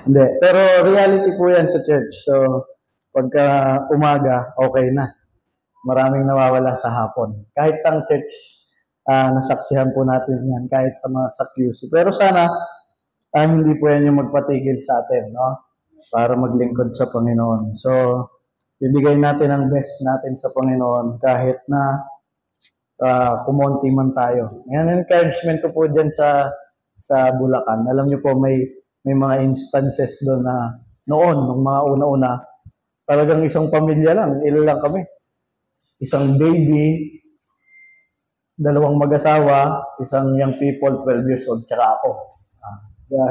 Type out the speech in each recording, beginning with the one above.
Hindi. Pero reality po yan sa church. So, pagka umaga, okay na. Maraming nawawala sa hapon. Kahit sa church, nasaksihan po natin yan. Kahit sa mga sa QC. Pero sana, hindi po yan yung magpatigil sa atin, no? Para maglingkod sa Panginoon. So, bibigay natin ang best natin sa Panginoon kahit na kumonti man tayo. Yan, encouragement ko po dyan sa Bulacan. Alam niyo po, may mga instances doon na noon, nung mga una-una, talagang isang pamilya lang, ilan lang kami. Isang baby, dalawang mag-asawa, isang young people, 12 years old, tsaka ako.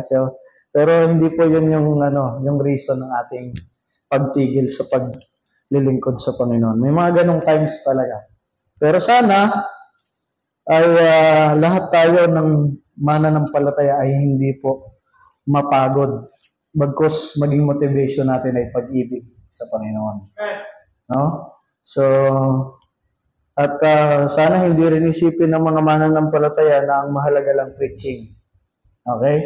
So, pero hindi po yun yung reason ng ating pagtigil sa paglilingkod sa Panginoon. May mga ganong times talaga. Pero sana ay lahat tayo ng mananampalataya ay hindi po mapagod. Bagkus maging motivation natin ay pag-ibig sa Panginoon. No? So, at sana hindi rin isipin ng mga mananampalataya na ang mahalaga lang preaching. Okay?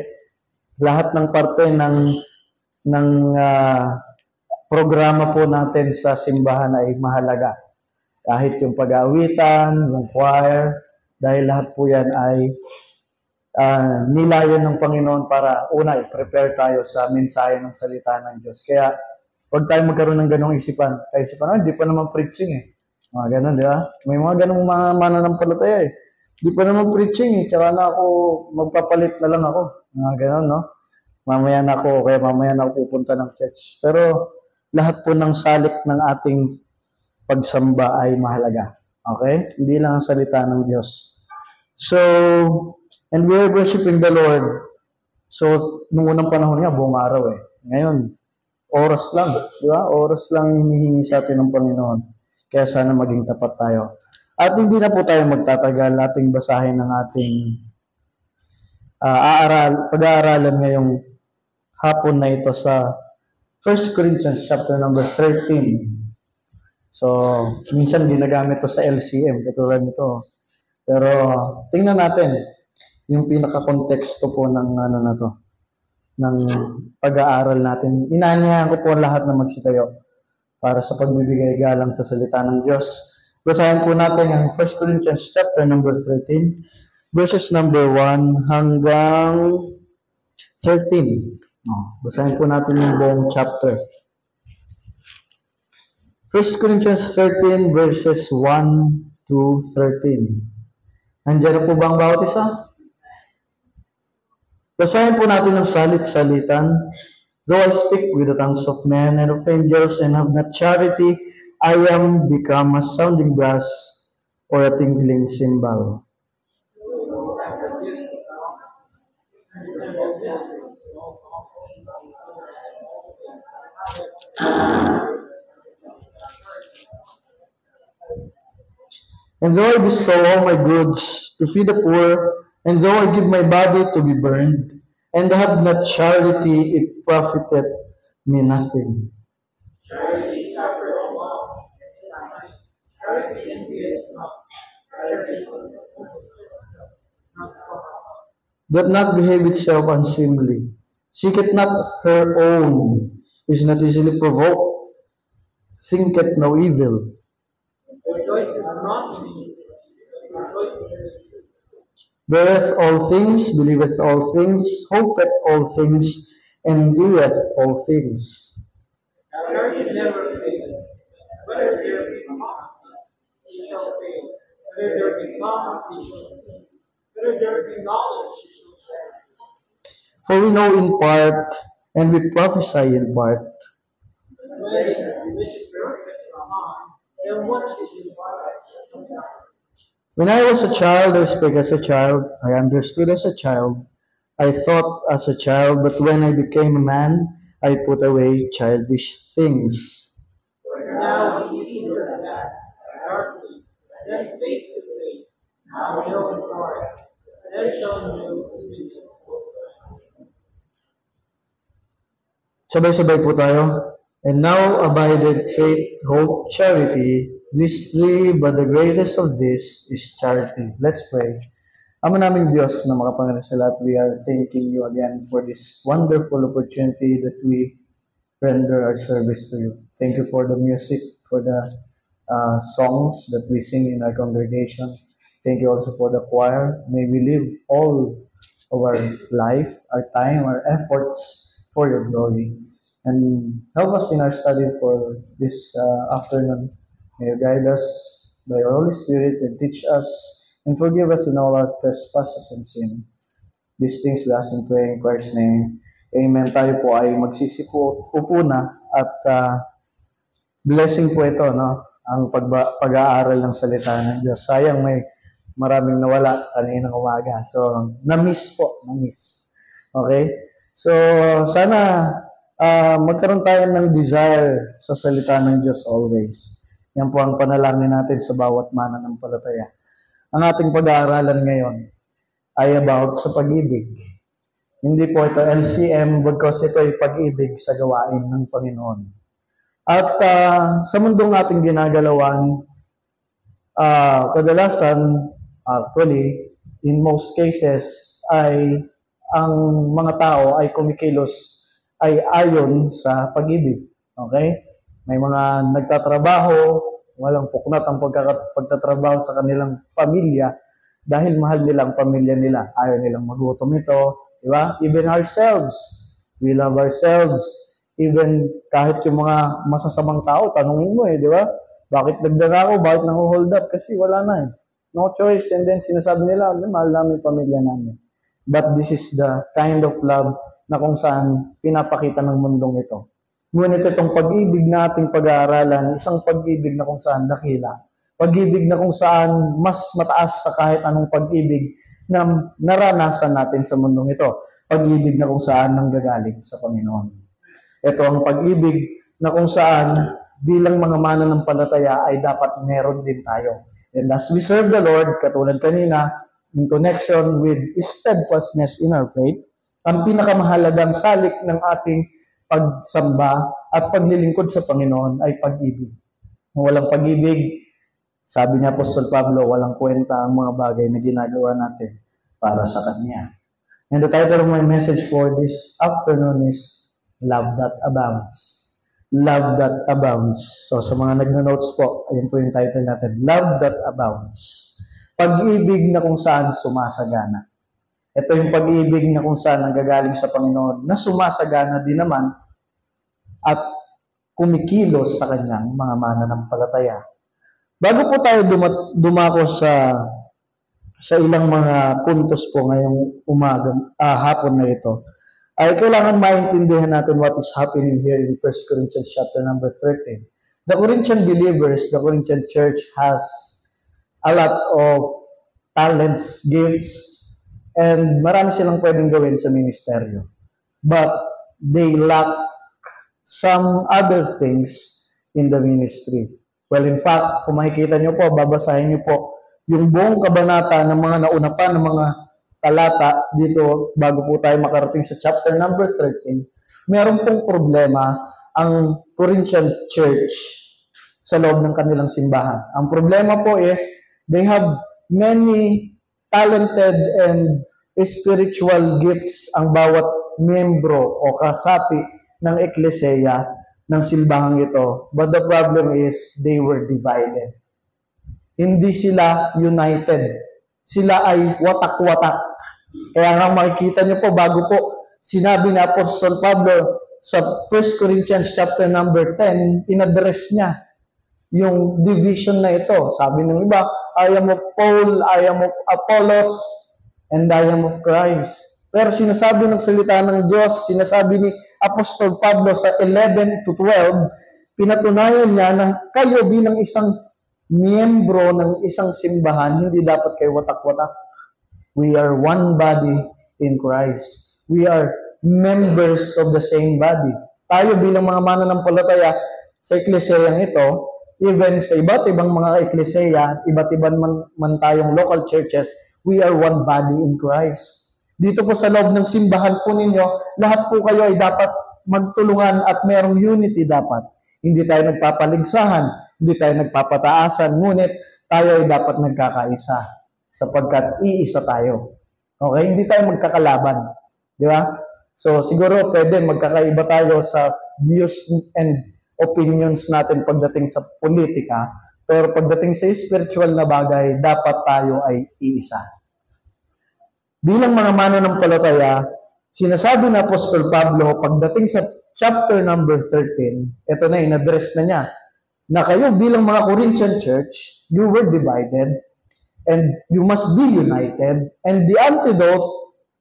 Lahat ng parte ng programa po natin sa simbahan ay mahalaga. Kahit yung pag-aawitan, yung choir, dahil lahat po yan ay nilayan ng Panginoon para una, i-prepare tayo sa mensahe ng salita ng Diyos. Kaya, huwag tayo magkaroon ng ganong isipan. Kaisipan, hindi pa naman preaching eh. Mga ganon, di ba? May mga ganong mga mananampalataya eh. Hindi pa naman preaching eh. Tsaka na ako, magpapalit na lang ako. Mga ganon, no? Mamaya na ako pupunta ng church. Pero, lahat po ng salik ng ating pagsamba ay mahalaga. Okay? Hindi lang ang salita ng Diyos. So, and we are worshiping the Lord. So, nung unang panahon nga, buong araw eh. Ngayon, oras lang. Di ba? Oras lang hinihingi sa atin ng Panginoon. Kaya sana maging tapat tayo. At hindi na po tayo magtatagal. Ating basahin ng ating pag-aaralan ngayong hapon na ito sa 1 Corinthians chapter number 13. So, minsan ginagamit to sa LCM, katulad nito. Pero, tingnan natin yung pinaka-konteksto po ng ng pag-aaral natin. Inaanyahan ko po lahat na magsitayo para sa pagbibigay galang sa salita ng Diyos. Basahin po natin ang 1 Corinthians chapter number 13, verses number 1 hanggang 13. Basahin po natin yung buong chapter. 1 Corinthians 13 verses 1 to 13. Nandiyan na po ba ang bawat isa? Basahin po natin ang salit-salitan. Though I speak with the tongues of men and of angels and have not charity, I am become a sounding brass or a tinkling cymbal. And though I bestow all my goods to feed the poor, and though I give my body to be burned, and have not charity, it profiteth me nothing. Charity suffereth long, charity envieth not, charity doth not behave itself unseemly, seeketh not her own, is not easily provoked, thinketh no evil. Rejoices not in me, rejoices in the truth. Beareth all things, believeth all things, hopeth all things, endureth all things. Charity never faileth. Whether there be prophecies, he shall fail. Whether there be promise, he shall cease. Whether there be knowledge, he shall share. For we know in part, and we prophesy in part. Which is perfect from on. When I was a child, I spake as a child, I understood as a child, I thought as a child, but when I became a man, I put away childish things. Now we see the past, darkly, then face to face, now we know in part, then shall we know even in full. Sabay-sabay po tayo. And now abideth faith, hope, charity, these three, but the greatest of these is charity. Let's pray. Ama naming Diyos na makapangyarihan sa lahat, we are thanking you again for this wonderful opportunity that we render our service to you. Thank you for the music, for the songs that we sing in our congregation. Thank you also for the choir. May we live all of our life, our time, our efforts for your glory. And help us in our study for this afternoon. May you guide us by your Holy Spirit and teach us and forgive us in all our trespasses and sin. These things we ask and pray in Christ's name. Amen. Tayo po ay magsisipo na at blessing po ito, no? Ang pag-aaral ng salita ng Diyos. Sayang may maraming nawala kaninang umaga. So, na-miss. Okay? So, sana magkaroon tayo ng desire sa salita ng Diyos always. Yan po ang panalangin natin sa bawat mananampalataya. Ang ating pag-aaralan ngayon ay about sa pag-ibig. Hindi po ito LCM because ito ay pag-ibig sa gawain ng Panginoon. At sa mundong ating ginagalawan, kadalasan, actually, in most cases, ay ang mga tao ay kumikilos ay ayon sa pag-ibig. Okay? May mga nagtatrabaho, walang puknat ang pagtatrabaho sa kanilang pamilya dahil mahal nila ang pamilya nila. Ayaw nilang magutom ito. Diba? Even ourselves, we love ourselves. Even kahit yung mga masasamang tao, tanungin mo di ba? Bakit nagdala ako? Bakit nang-hold up? Kasi wala na No choice. And then sinasabi nila, mahal namin yung pamilya namin. But this is the kind of love na kung saan pinapakita ng mundong ito. Ngunit itong pag-ibig na ating pag-aaralan, isang pag-ibig na kung saan dakila. Pag-ibig na kung saan mas mataas sa kahit anong pag-ibig na naranasan natin sa mundong ito. Pag-ibig na kung saan nanggagaling sa Panginoon. Ito ang pag-ibig na kung saan bilang mga mananampalataya ay dapat meron din tayo. And as we serve the Lord, katulad kanina, in connection with steadfastness in our faith, ang pinakamahalagang salik ng ating pagsamba at paglilingkod sa Panginoon ay pag-ibig. Walang pag-ibig, sabi ni Apostol Pablo, walang kwenta ang mga bagay na ginagawa natin para sa Kanya. And the title of my message for this afternoon is Love That Abounds. Love That Abounds. So sa mga nagna-notes po, ayun po yung title natin, Love That Abounds. Pag-ibig na kung saan sumasagana. Ito yung pag-ibig na kung saan nanggagaling sa Panginoon na sumasagana din naman at kumikilos sa Kanyang mga mananampalataya. Bago po tayo dumako sa ilang mga puntos po ngayong hapon na ito, ay kailangan maintindihan natin what is happening here in 1 Corinthians chapter number 13. The Corinthian believers, the Corinthian church has a lot of talents, gifts, and marami silang pwedeng gawin sa ministeryo. But they lack some other things in the ministry. Well, in fact, kung makikita nyo po, babasahin nyo po yung buong kabanata ng mga nauna pa ng mga talata dito bago po tayo makarating sa chapter number 13, meron pong problema ang Corinthian church sa loob ng kanilang simbahan. Ang problema po is they have many talented and spiritual gifts ang bawat membro o kasapi ng ekleseya ng simbahang ito. But the problem is they were divided. Hindi sila united. Sila ay watak-watak. Kaya nga makikita niyo po, bago po sinabi ni Apostol Pablo sa 1 Corinthians chapter number 10, inaddress niya yung division na ito. Sabi ng iba, I am of Paul, I am of Apollos, and I am of Christ. Pero sinasabi ng salita ng Diyos, sinasabi ni Apostol Pablo sa 11 to 12, pinatunayan niya na kayo bilang isang miyembro ng isang simbahan, hindi dapat kayo watak-watak. We are one body in Christ. We are members of the same body. Tayo bilang mga mananampalataya sa ekleseyang ito, even sa iba't ibang mga ekleseya, iba't ibang man tayong local churches, we are one body in Christ. Dito po sa loob ng simbahan po ninyo, lahat po kayo ay dapat magtulungan at merong unity dapat. Hindi tayo nagpapaligsahan, hindi tayo nagpapataasan, ngunit tayo ay dapat nagkakaisa. sapagkat iisa tayo. Okay? Hindi tayo magkakalaban. Di ba? So, siguro pwede magkakaiba tayo sa views and opinions natin pagdating sa politika, pero pagdating sa spiritual na bagay, dapat tayo ay iisa. Bilang mga mananampalataya, sinasabi na Apostol Pablo, pagdating sa chapter number 13, ito na, in-address na niya, na kayo bilang mga Corinthian church, you were divided, and you must be united, and the antidote,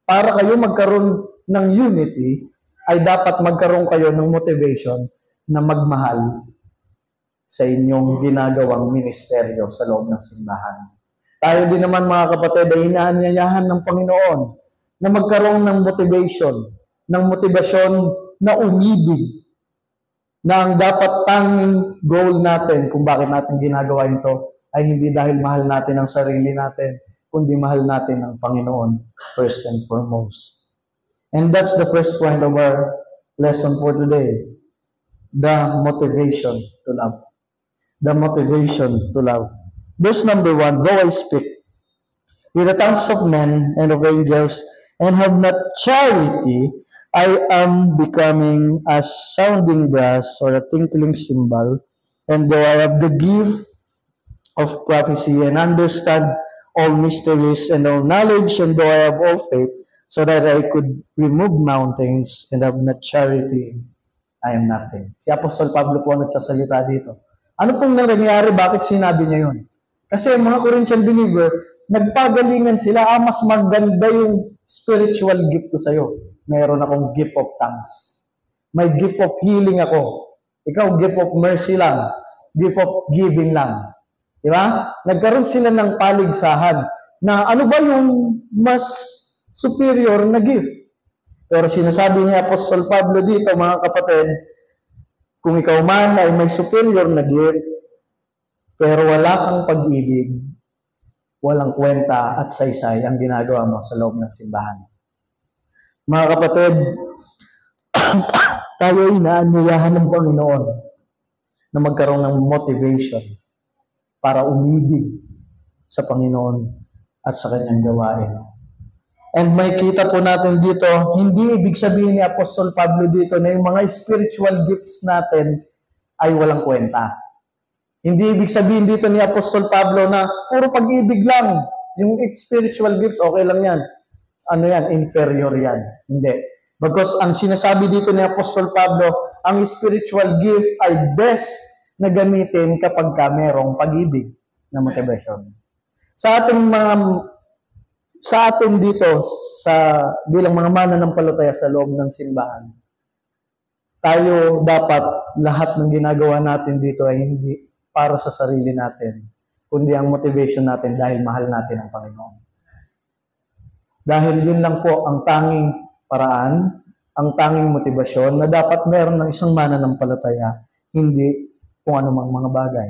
para kayo magkaroon ng unity, ay dapat magkaroon kayo ng motivation na magmahal sa inyong ginagawang ministeryo sa loob ng simbahan. Tayo din naman mga kapatid ay inaanyayahan ng Panginoon na magkaroon ng motivasyon na umibig, na ang dapat tanging goal natin kung bakit natin ginagawa ito ay hindi dahil mahal natin ang sarili natin, kundi mahal natin ang Panginoon first and foremost. And that's the first point of our lesson for today. The motivation to love. The motivation to love. Verse number 1, though I speak with the tongues of men and of angels, and have not charity, I am becoming a sounding brass or a tinkling cymbal. And though I have the gift of prophecy and understand all mysteries and all knowledge, and though I have all faith, so that I could remove mountains and have not charity, I am nothing. Si Apostol Pablo po nagsasalita dito. Ano pong nangyari? Bakit sinabi niya yun? Kasi mga Corinthian believer, nagpagalingan sila, mas maganda yung spiritual gift ko sa'yo. Mayroon akong gift of tongues. May gift of healing ako. Ikaw, gift of mercy lang. Gift of giving lang. Di ba? Nagkaroon sila ng paligsahan na ano ba yung mas superior na gift. Pero sinasabi ni Apostol Pablo dito, mga kapatid, kung ikaw man ay may superior na gift, pero wala kang pag-ibig, walang kwenta at saysay ang ginagawa mo sa loob ng simbahan. Mga kapatid, tayo ay inaanyayahan ng Panginoon na magkaroon ng motivation para umibig sa Panginoon at sa kanyang gawain. And may kita po natin dito, hindi ibig sabihin ni Apostol Pablo dito na yung mga spiritual gifts natin ay walang kwenta. Hindi ibig sabihin dito ni Apostol Pablo na puro pag-ibig lang. Yung spiritual gifts, okay lang yan. Ano yan? Inferior yan. Hindi. Because ang sinasabi dito ni Apostol Pablo, ang spiritual gift ay best na gamitin kapag ka merong pag-ibig na motivation. Sa atin dito, bilang mga mananampalataya sa loob ng simbahan, tayo dapat lahat ng ginagawa natin dito ay hindi para sa sarili natin, kundi ang motivation natin dahil mahal natin ang Panginoon. Dahil yun lang po ang tanging paraan, ang tanging motibasyon na dapat meron ng isang mananampalataya, hindi kung anumang mga bagay.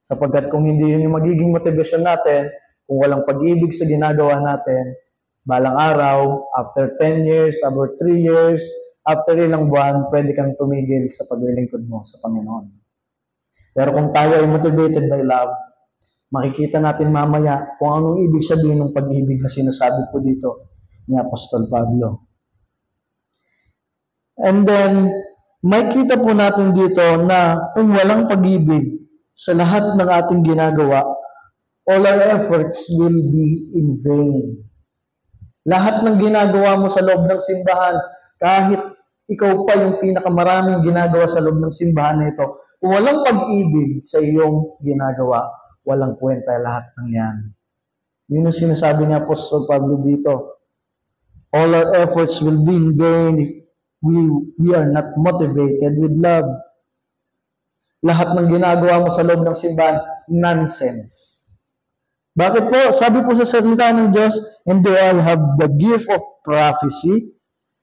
Sapagkat kung hindi yun yung magiging motivation natin, kung walang pag-ibig sa ginagawa natin, balang araw, after 10 years, after 3 years, after ilang buwan, pwede kang tumigil sa paglilingkod mo sa Panginoon. Pero kung tayo ay motivated by love, makikita natin mamaya kung anong ibig sabihin ng pag-ibig na sinasabi po dito ni Apostol Pablo. And then, makikita po natin dito na kung walang pag-ibig sa lahat ng ating ginagawa, all our efforts will be in vain. Lahat ng ginagawa mo sa loob ng simbahan, kahit ikaw pa yung pinakamaraming ginagawa sa loob ng simbahan na ito, kung walang pag-ibig sa iyong ginagawa, walang kwenta lahat ng yan. Yun ang sinasabi ni Apostol Pablo dito. All our efforts will be in vain if we are not motivated with love. Lahat ng ginagawa mo sa loob ng simbahan, nonsense. Bakit po? Sabi po sa salita ng Diyos, and though I have the gift of prophecy,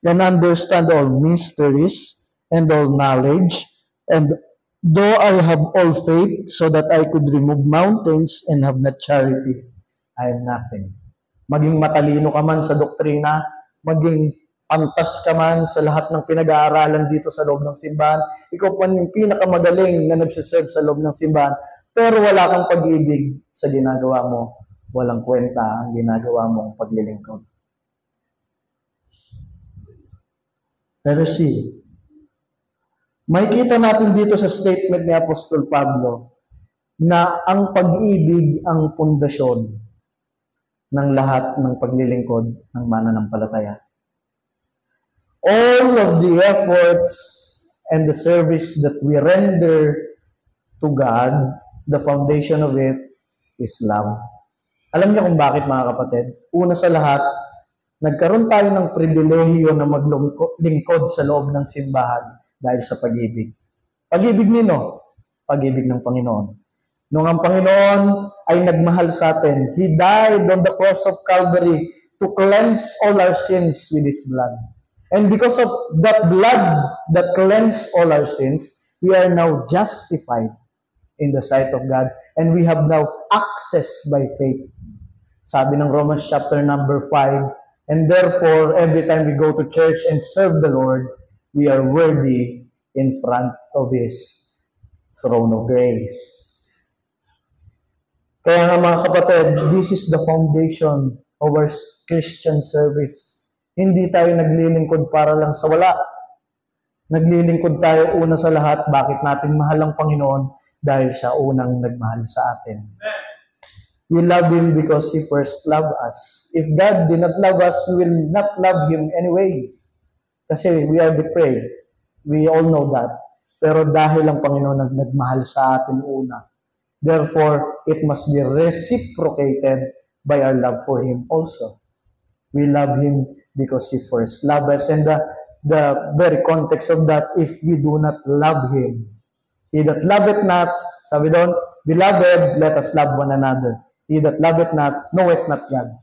and understand all mysteries, and all knowledge, and though I have all faith, so that I could remove mountains, and have not charity, I am nothing. Maging matalino ka man sa doktrina, maging pantas ka man sa lahat ng pinag-aaralan dito sa loob ng simbahan, ikaw pa yung pinakamagaling na nagsiserve sa loob ng simbahan, pero wala kang pag-ibig sa ginagawa mo, walang kwenta ang ginagawa mong paglilingkod. Pero see, makikita natin dito sa statement ni Apostol Pablo na ang pag-ibig ang pundasyon ng lahat ng paglilingkod ng mananampalataya. All of the efforts and the service that we render to God, the foundation of it is love. Alam niyo kung bakit, mga kapatid? Una sa lahat, nagkaroon tayo ng pribilehiyo na maglingkod sa loob ng simbahan dahil sa pag-ibig. Pag-ibig nino? Pag-ibig ng Panginoon. Nung ang Panginoon ay nagmahal sa atin, He died on the cross of Calvary to cleanse all our sins with His blood. And because of that blood that cleansed all our sins, we are now justified in the sight of God. And we have now access by faith. Sabi ng Romans chapter number 5, and therefore, every time we go to church and serve the Lord, we are worthy in front of His throne of grace. Kaya nga mga kapatid, this is the foundation of our Christian service. Hindi tayo naglilingkod para lang sa wala. Naglilingkod tayo una sa lahat, bakit natin mahal ang Panginoon? Dahil siya unang nagmahal sa atin. We love Him because He first loved us. If God did not love us, we will not love Him anyway. Kasi we are depraved. We all know that. Pero dahil ang Panginoon nagmahal sa atin una, therefore, it must be reciprocated by our love for Him also. We love Him because He first loved us. And the very context of that, if we do not love Him, He that loveth not, sabi doon, Beloved, let us love one another. He that loveth not, knoweth not God.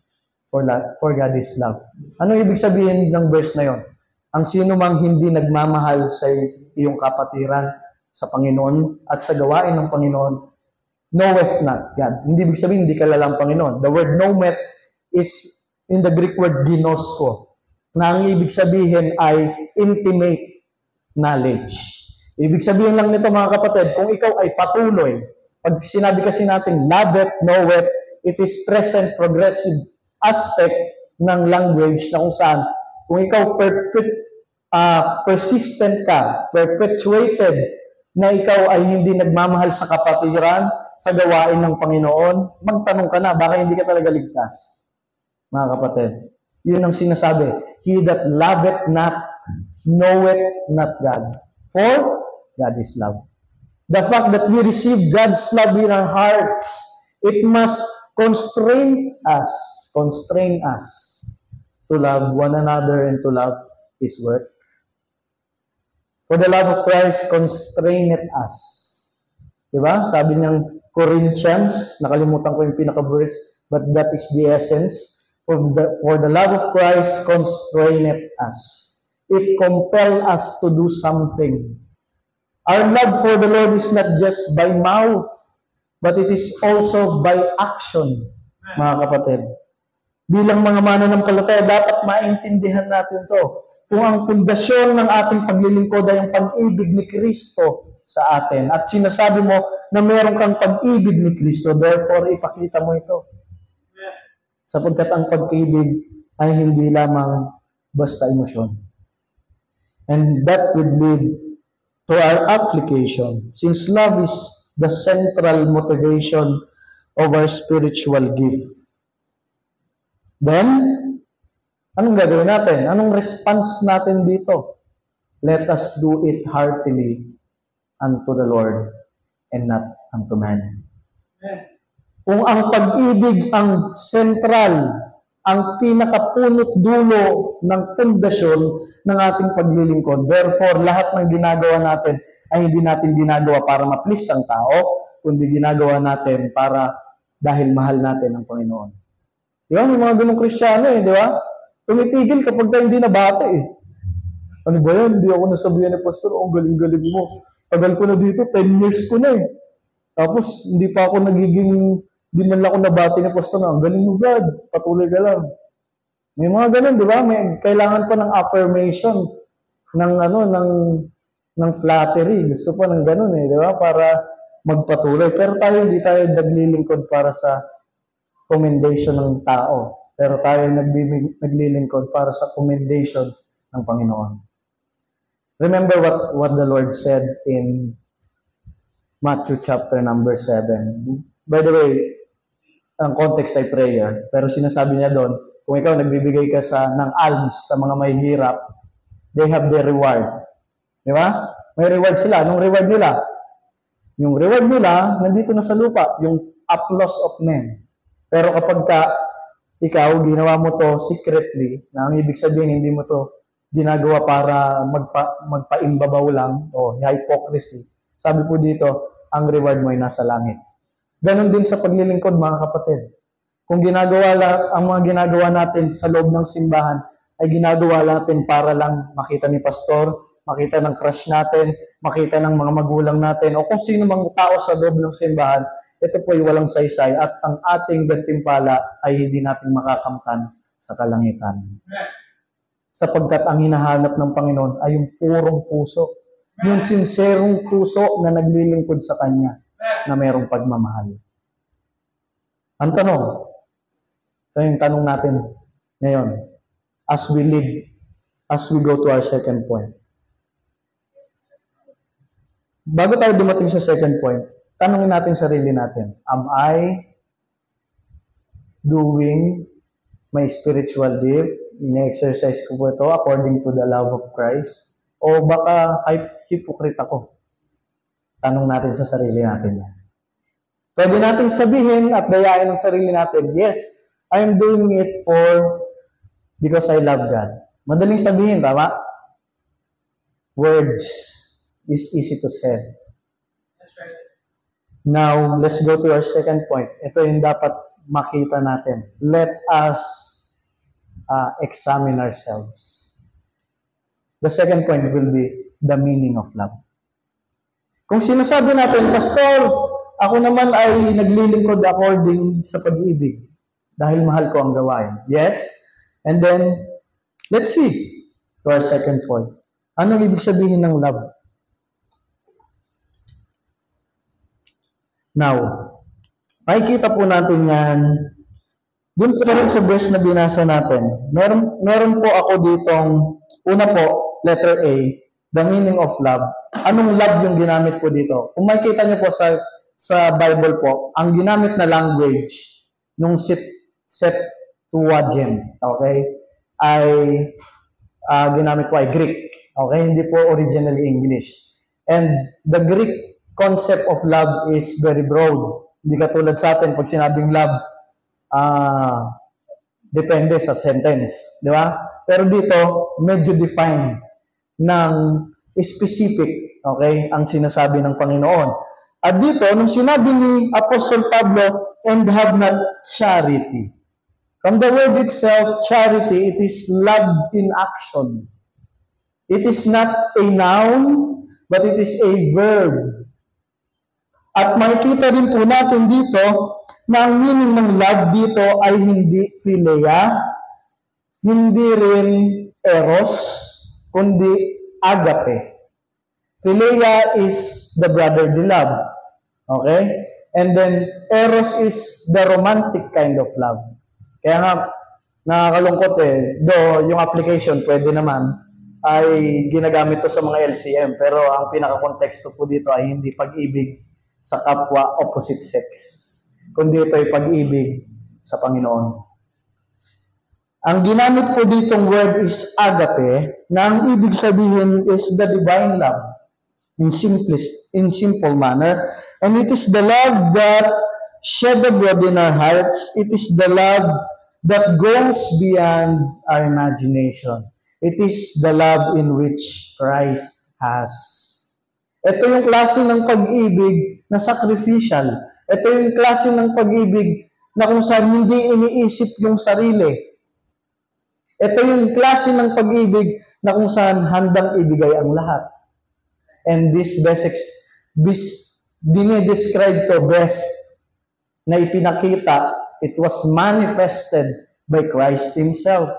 For God is love. Ano ibig sabihin ng verse na yon? Ang sino mang hindi nagmamahal sa iyong kapatiran sa Panginoon at sa gawain ng Panginoon, knoweth not God. Hindi ibig sabihin, hindi kalala ang Panginoon. The word knoweth is in the Greek word ginosko, na ang ibig sabihin ay intimate knowledge. Ibig sabihin lang nito, mga kapatid, kung ikaw ay patuloy, pag sinabi kasi natin loveth, knoweth, it is present progressive aspect ng language na kung saan, kung ikaw persistent ka, perpetuated, na ikaw ay hindi nagmamahal sa kapatiran, sa gawain ng Panginoon, magtanong ka na, baka hindi ka talaga ligtas. Mga kapatid, yun ang sinasabi. He that loveth not, knoweth not God. For God is love. The fact that we receive God's love in our hearts, it must constrain us to love one another and to love His work. For the love of Christ constraineth us. Diba? Sabi ng Corinthians, nakalimutan ko yung pinaka-verse, but that is the essence. For the love of Christ constraineth us. It compels us to do something. Our love for the Lord is not just by mouth, but it is also by action, mga kapatid. Bilang mga mananampalataya, dapat maintindihan natin to. Kung ang pundasyon ng ating paglilingkod ay ang pag-ibig ni Kristo sa atin, at sinasabi mo na meron kang pag-ibig ni Kristo, therefore ipakita mo ito. Sapagkat ang pag-ibig ay hindi lamang basta emosyon. And that would lead to our application, since love is the central motivation of our spiritual gift. Then, anong gagawin natin? Anong response natin dito? Let us do it heartily unto the Lord and not unto man. Kung ang pag-ibig ang central, ang pinakapunot dulo ng pundasyon ng ating paglilingkod, therefore, lahat ng ginagawa natin ay hindi natin ginagawa para ma-please ang tao, kundi ginagawa natin para dahil mahal natin ang Panginoon. Di ba? May mga ganong Kristiyano di ba? Tumitigil kapag tayo hindi nabati Ano ba yan? Hindi ako nasabihan ni Pastor, ang galing-galing mo. Tagal ko na dito, 10 years ko na Tapos, hindi pa ako hindi man lang ako nabati ni Pastor na, ang galing mo, God, patuloy ka lang. May mga ganun, di ba? May kailangan pa ng affirmation, ng flattery. Gusto pa ng ganun di ba? Para magpatuloy. Pero hindi tayo naglilingkod para sa commendation ng tao. Pero tayo ay naglilingkod para sa commendation ng Panginoon. Remember what the Lord said in Matthew chapter number 7. By the way, ang context ay prayer. Pero sinasabi niya doon, kung ikaw nagbibigay ka ng alms sa mga may hirap, they have their reward. Di ba? May reward sila. Anong reward nila? Yung reward nila, nandito na sa lupa, yung applause of men. Pero kapag ikaw, ginawa mo to secretly, na ang ibig sabihin, hindi mo to ginagawa para magpaimbabaw lang, o hypocrisy. Sabi po dito, ang reward mo ay nasa langit. Ganon din sa paglilingkod, mga kapatid. Kung ang mga ginagawa natin sa loob ng simbahan, ay ginagawa natin para lang makita ni pastor, makita ng crush natin, makita ng mga magulang natin, o kung sino mang tao sa loob ng simbahan, ito po ay walang saysay at ang ating gantimpala ay hindi natin makakamtan sa kalangitan. Sapagkat ang hinahanap ng Panginoon ay yung purong puso, yung sinserong puso na naglilingkod sa Kanya na mayroong pagmamahal. Ang tanong, ito yung tanong natin ngayon, as we go to our second point. Bago tayo dumating sa second point, tanongin natin sarili natin, am I doing my spiritual gift? Ine-exercise ko po ito according to the love of Christ? O baka hypocrite ako? Tanong natin sa sarili natin yan. Pwede natin sabihin at dayain ng sarili natin, yes, I am doing it because I love God. Madaling sabihin, tama? Words is easy to say. That's right. Now, let's go to our second point. Ito yung dapat makita natin. Let us examine ourselves. The second point will be the meaning of love. Kung sinasabi natin, Pastor, ako naman ay naglilingkod according sa pag-ibig dahil mahal ko ang gawain. Yes? And then, let's see to our second point. Anong ibig sabihin ng love? Now, makikita po natin yan dun po rin sa verse na binasa natin. Meron po ako ditong, una po, letter A, the meaning of love. Anong love yung ginamit po dito? Kung makikita niyo po sa Bible po, ang ginamit na language nung Septuagint, okay, ay ginamit po ay Greek. Okay, hindi po originally English. And the Greek concept of love is very broad. Hindi katulad sa atin, pag sinabing love, depende sa sentence. Di ba? Pero dito, medyo define ng specific, okay, ang sinasabi ng Panginoon. At dito, nung sinabi ni Apostle Pablo, and have not charity. From the word itself, charity, it is love in action. It is not a noun, but it is a verb. At makikita rin po natin dito na ang meaning ng love dito ay hindi philia, hindi rin eros, kundi agape. Philia is the brotherly love. Okay? And then, eros is the romantic kind of love. Kaya nga, nakakalungkot Though, yung application, pwede naman, ay ginagamit to sa mga LCM. Pero ang pinaka-konteksto po dito ay hindi pag-ibig sa kapwa opposite sex. Kundi ito ay pag-ibig sa Panginoon. Ang ginamit po ditong word is agape, na ang ibig sabihin is the divine love in simple manner. And it is the love that shed abroad in our hearts. It is the love that goes beyond our imagination. It is the love in which Christ has. Ito yung klase ng pag-ibig na sacrificial. Ito yung klase ng pag-ibig na kung saan hindi iniisip yung sarili. Ito yung klase ng pag-ibig na kung saan handang ibigay ang lahat. And this dinidescribe to best na ipinakita, it was manifested by Christ Himself.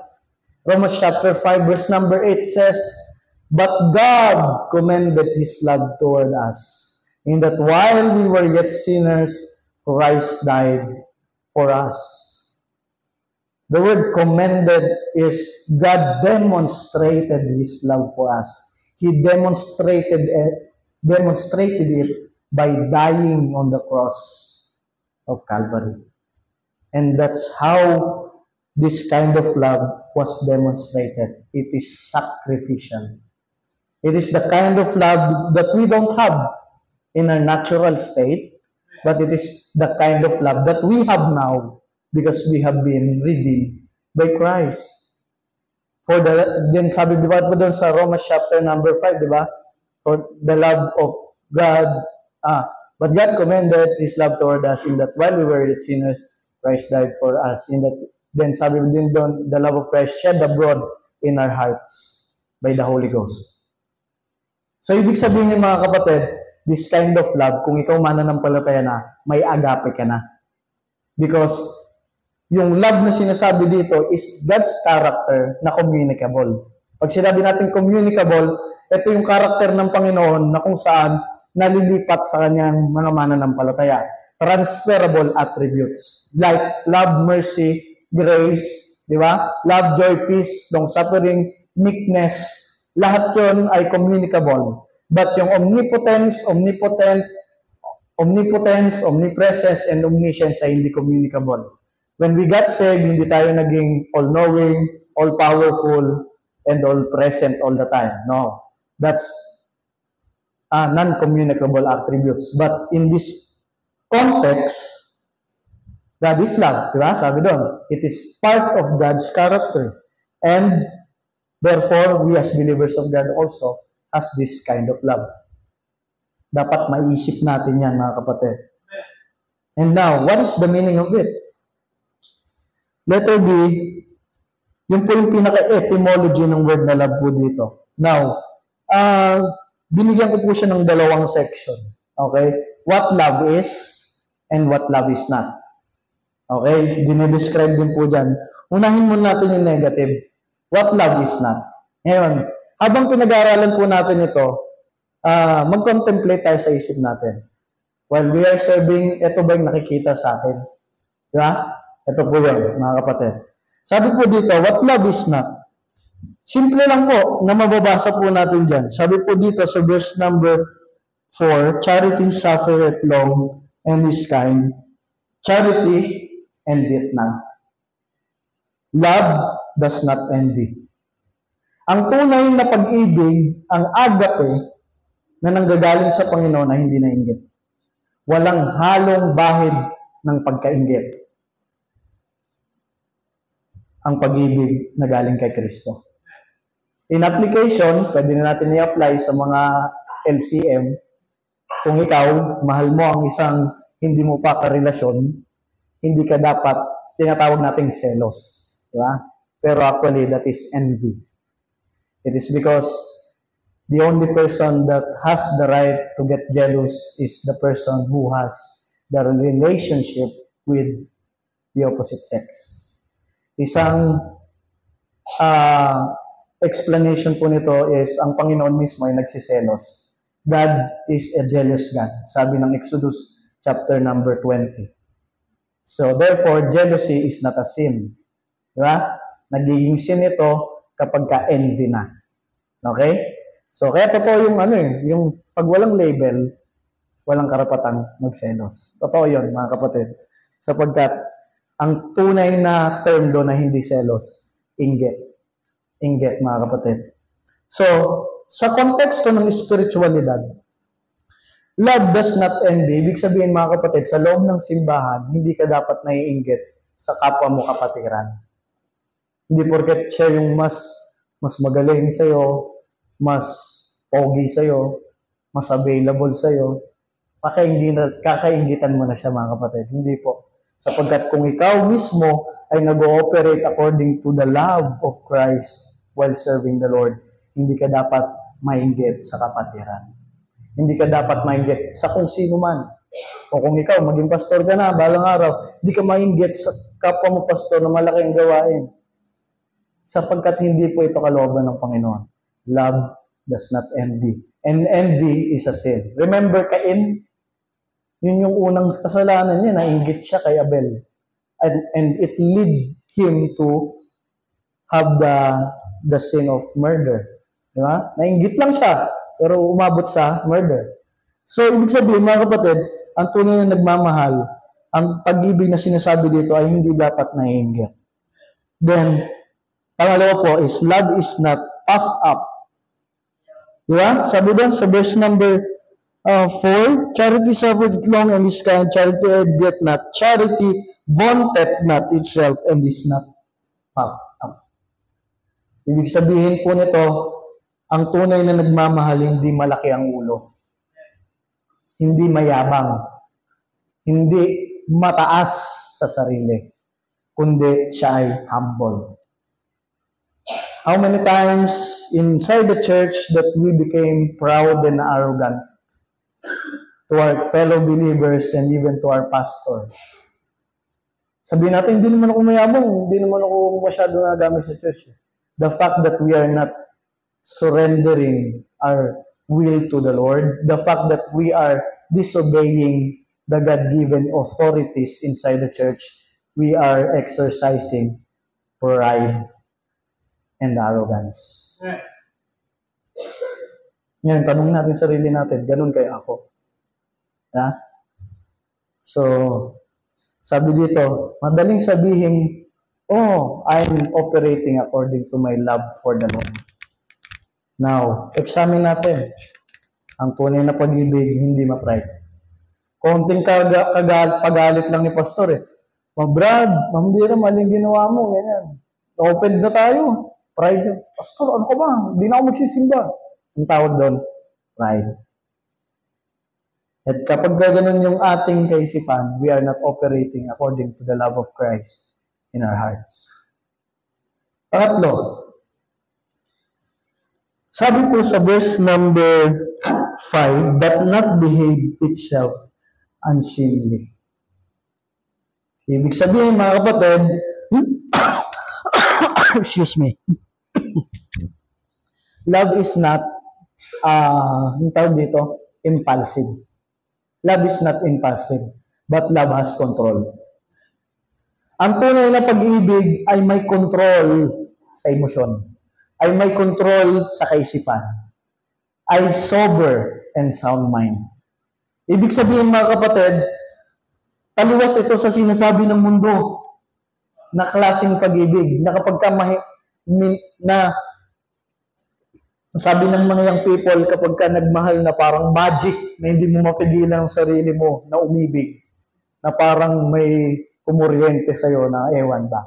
Romans chapter 5 verse number 8 says, but God commended His love toward us, in that while we were yet sinners, Christ died for us. The word commended is God demonstrated His love for us. He demonstrated it by dying on the cross of Calvary. And that's how this kind of love was demonstrated. It is sacrificial. It is the kind of love that we don't have in our natural state, but it is the kind of love that we have now because we have been redeemed by Christ. Then sabi, di ba doon sa Romans chapter number 5, di ba? For the love of God, but God commended His love toward us in that while we were yet sinners, Christ died for us. Then sabi din doon, the love of Christ shed abroad in our hearts by the Holy Ghost. So, ibig sabihin mga kapatid, this kind of love, kung ikaw mananampalataya na, may agape ka na. Because, yung love na sinasabi dito is God's character na communicable. Pag sinabi natin communicable, ito yung character ng Panginoon na kung saan nalilipat sa kanyang mga mananampalataya. Transferable attributes. Like love, mercy, grace, di ba? Love, joy, peace, long-suffering, meekness, lahat yon ay communicable. But yung omnipotence, omnipresence, and omniscience ay hindi communicable. When we got saved, hindi tayo naging all-knowing, all-powerful, and all-present all the time. No. That's non-communicable attributes. But in this context, God is love. Diba? Sabi doon, it is part of God's character. And therefore, we as believers of God also has this kind of love. Dapat maiisip natin yan, mga kapatid. And now, what is the meaning of it? Letter B, yung po yung pinaka-etymology ng word na love po dito. Now, binigyan ko po siya ng dalawang section. Okay? What love is and what love is not. Okay? Dinidescribe din po dyan. Unahin muna natin yung negative. What love is not. Ngayon, habang pinag-aaralan po natin ito, mag-contemplate tayo sa isip natin. While we are serving, ito ba yung nakikita sa akin? Diba? Ito po yun, mga kapatid. Sabi po dito, what love is not. Simple lang po na mababasa po natin dyan. Sabi po dito sa verse number 4, charity suffereth long and is kind. Charity envieth not. Love does not envy. Ang tunay na pag-ibig, ang agape, na nanggagaling sa Panginoon na hindi nainggit. Walang halong bahid ng pagkainggit. Ang pag-ibig na galing kay Kristo. In application, pwede na natin i-apply sa mga LCM. Kung ikaw, mahal mo ang isang hindi mo pa karelasyon, hindi ka dapat, tinatawag nating selos. Diba? Pero actually, that is envy. It is because the only person that has the right to get jealous is the person who has the relationship with the opposite sex. Isang explanation po nito is ang Panginoon mismo ay nagsiselos. God is a jealous God. Sabi ng Exodus chapter number 20. So therefore, jealousy is not a sin. Diba? Nagiging sin ito kapag ka-envy na. Okay? So kaya totoo yung yung pag walang label, walang karapatang magselos. Totoo yun, mga kapatid. Sapagkat ang tunay na term doon na hindi selos, inggit. Inggit, mga kapatid. So, sa konteksto ng spiritualidad, love does not envy. Ibig sabihin, mga kapatid, sa loob ng simbahan, hindi ka dapat naiinggit sa kapwa mo kapatiran. Hindi porket siya yung mas magaling sa'yo, mas pogi sa'yo, mas available sa'yo, kakainggitan mo na siya, mga kapatid. Hindi po. Sapagkat kung ikaw mismo ay nag-ooperate according to the love of Christ while serving the Lord, hindi ka dapat mainggit sa kapatiran. Hindi ka dapat mainggit sa kung sino man. O kung ikaw, maging pastor ka na, balang araw, hindi ka mainggit sa kapwa mo pastor na malaking gawain. Sapagkat hindi po ito kalooban ng Panginoon. Love does not envy. And envy is a sin. Remember Cain? Yun yung unang kasalanan niya, nainggit siya kay Abel. and it leads him to have the sin of murder. Di ba? Nainggit lang siya, pero umabot sa murder. So, ibig sabihin, mga kapatid, ang tunay na nagmamahal, ang pag-ibig na sinasabi dito ay hindi dapat naiinggit. Then, pangalawa po is, love is not puffed up. Di ba? Sabi doon sa verse number 4, charity suffereth long and is kind, charity envieth not, charity vaunteth not itself and is not puffed up. Ibig sabihin po nito, ang tunay na nagmamahal, hindi malaki ang ulo. Hindi mayabang. Hindi mataas sa sarili. Kundi siya ay humble. How many times inside the church that we became proud and arrogant to our fellow believers and even to our pastor? Sabihin natin, hindi naman ako mayabang, hindi naman ako masyado nagamit sa church. The fact that we are not surrendering our will to the Lord, the fact that we are disobeying the God-given authorities inside the church, we are exercising pride and arrogance. Ngayon, tanong natin sarili natin, ganun kaya ako? Ha? So, sabi dito, madaling sabihin, oh, I'm operating according to my love for the Lord. Now, examine natin. Ang tunay na pag-ibig, hindi ma-pride. Konting pagalit lang ni pastor eh. Brad, mambira, maling ginawa mo, ganyan. Offend na tayo. Pride. Pastor, ano ka ba? Hindi na ako magsisimba. Ang tawag doon, pride. At kapag ganoon yung ating kaisipan, we are not operating according to the love of Christ in our hearts. Pangatlo, sabi po sa verse number 5, that not behave itself unseemly. Ibig sabihin, mga kapatid, excuse me, love is not, yung tawag dito, impulsive. Love is not impulsive, but love has control. Ang tunay na pag-ibig ay may control sa emosyon, ay may control sa kaisipan, ay sober and sound mind. Ibig sabihin, mga kapatid, taliwas ito sa sinasabi ng mundo na klaseng pag-ibig, na kapag ka sabi ng mga young people, kapag ka nagmahal na parang magic, na hindi mo mapigilan ang sarili mo na umibig, na parang may kumuryente sa'yo na ewan ba.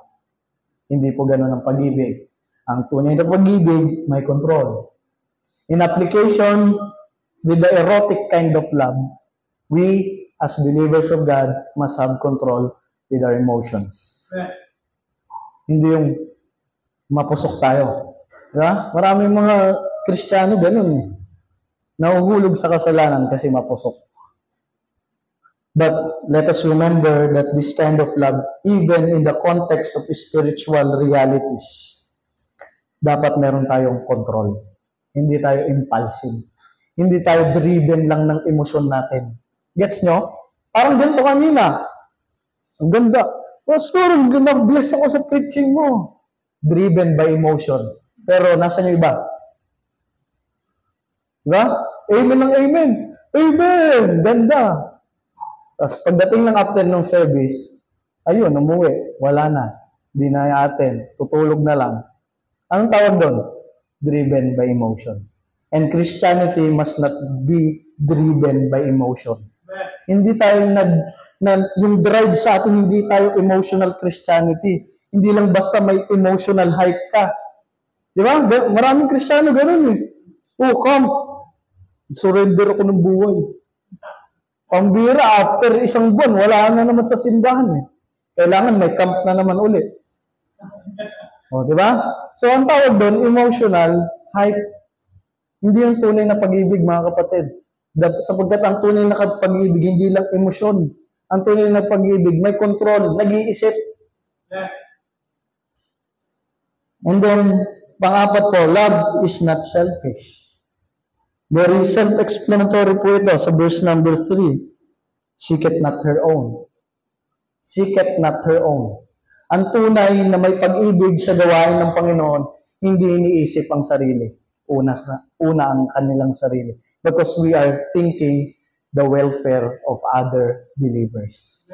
Hindi po ganun ang pag-ibig. Ang tunay na pag-ibig, may control. In application with the erotic kind of love, we, as believers of God, must have control with our emotions. Hindi yung mapusok tayo. Diba? Maraming mga Kristiyano ganun eh. Nahuhulog sa kasalanan kasi mapusok. But let us remember that this kind of love, even in the context of spiritual realities, dapat meron tayong control. Hindi tayo impulsive. Hindi tayo driven lang ng emosyon natin. Gets nyo? Parang ganito kanina. Ang ganda. Pastor, ang ganda. Bless ako sa preaching mo. Driven by emotion. Pero nasa nyo iba? Diba? Amen ng amen. Amen! Ganda. Tapos pagdating ng after ng service, ayun, umuwi. Wala na. Di na atin. Tutulog na lang. Anong tawag doon? Driven by emotion. And Christianity must not be driven by emotion. Hindi tayo yung drive sa atin, hindi tayo emotional Christianity. Hindi lang basta may emotional hype ka. Di ba? Maraming Kristiyano ganun eh. Oh, come. Surrender ako ng buhay. Pambira, after isang buwan, wala na naman sa simbahan eh. Kailangan may camp na naman ulit. O, di ba? So, ang tawag doon, emotional hype. Hindi yung tunay na pag-ibig, mga kapatid. Sapagkat ang tunay na pag-ibig, hindi lang emosyon. Ang tunay na pag-ibig, may control, nag-iisip. And then, pang-apat po, love is not selfish. Very self-explanatory po ito sa verse number 3. Seeketh not her own. seeketh not her own. Ang tunay na may pag-ibig sa gawain ng Panginoon, hindi iniisip ang sarili. Una ang kanilang sarili. Because we are thinking the welfare of other believers.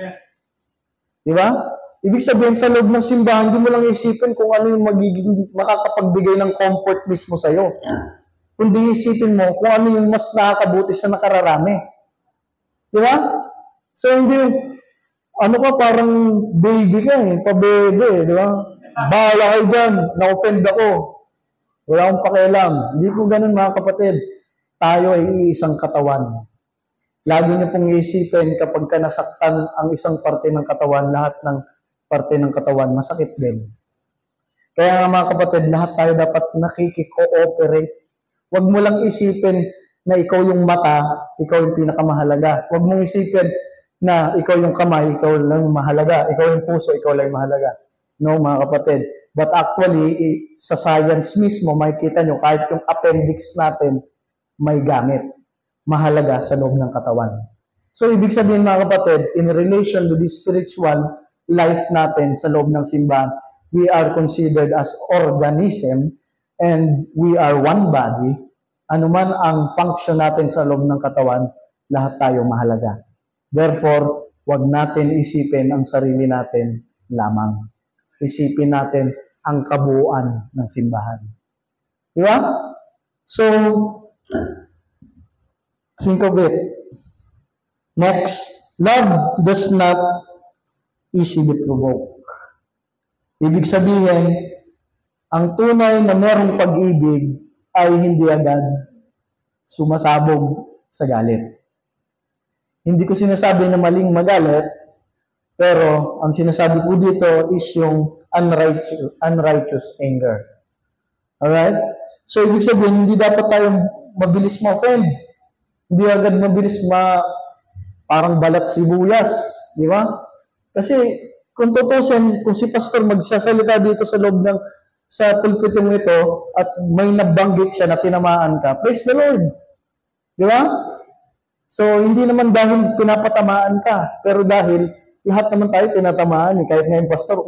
Di ba? Ibig sabihin sa loob ng simbahan, hindi mo lang isipin kung ano yung makakapagbigay ng comfort mismo sa'yo. Kundi isipin mo kung ano yung mas nakakabuti sa nakararami. Di ba? So hindi yung, ano ka, parang baby ka pabebe, di ba? Bahala kayo dyan, na-offend ako. Wala akong pakialam. Hindi po ganun mga kapatid. Tayo ay iisang katawan. Lagi niyo pong isipin kapag ka nasaktan ang isang parte ng katawan, lahat ng parte ng katawan, masakit din. Kaya nga mga kapatid, lahat tayo dapat nakiki-cooperate. Huwag mo lang isipin na ikaw yung mata, ikaw yung pinakamahalaga. Huwag mong isipin na ikaw yung kamay, ikaw lang yung mahalaga. Ikaw yung puso, ikaw lang yung mahalaga. No, mga kapatid. But actually, sa science mismo, makikita nyo, kahit yung appendix natin, may gamit. Mahalaga sa loob ng katawan. So, ibig sabihin mga kapatid, in relation to the spiritual life natin sa loob ng simbahan, we are considered as organism and we are one body. Ano man ang function natin sa loob ng katawan, lahat tayo mahalaga. Therefore, wag natin isipin ang sarili natin lamang. Isipin natin ang kabuuan ng simbahan. Di ba? So, think of it. Next, love does not easily provoke. Ibig sabihin, ang tunay na merong pag-ibig ay hindi agad sumasabog sa galit. Hindi ko sinasabi na maling magalit, pero ang sinasabi ko dito is yung unrighteous anger. Alright? So, ibig sabihin, hindi dapat tayo mabilis ma-offend. Hindi agad mabilis parang balat sibuyas. Di ba? Kasi, kung tutusin, kung si pastor magsasalita dito sa loob sa pulpitong ito at may nabanggit siya na tinamaan ka, praise the Lord. Di ba? So, hindi naman dahil pinapatamaan ka, pero dahil lahat naman tayo tinatamaan. Kahit ngayon, pastor,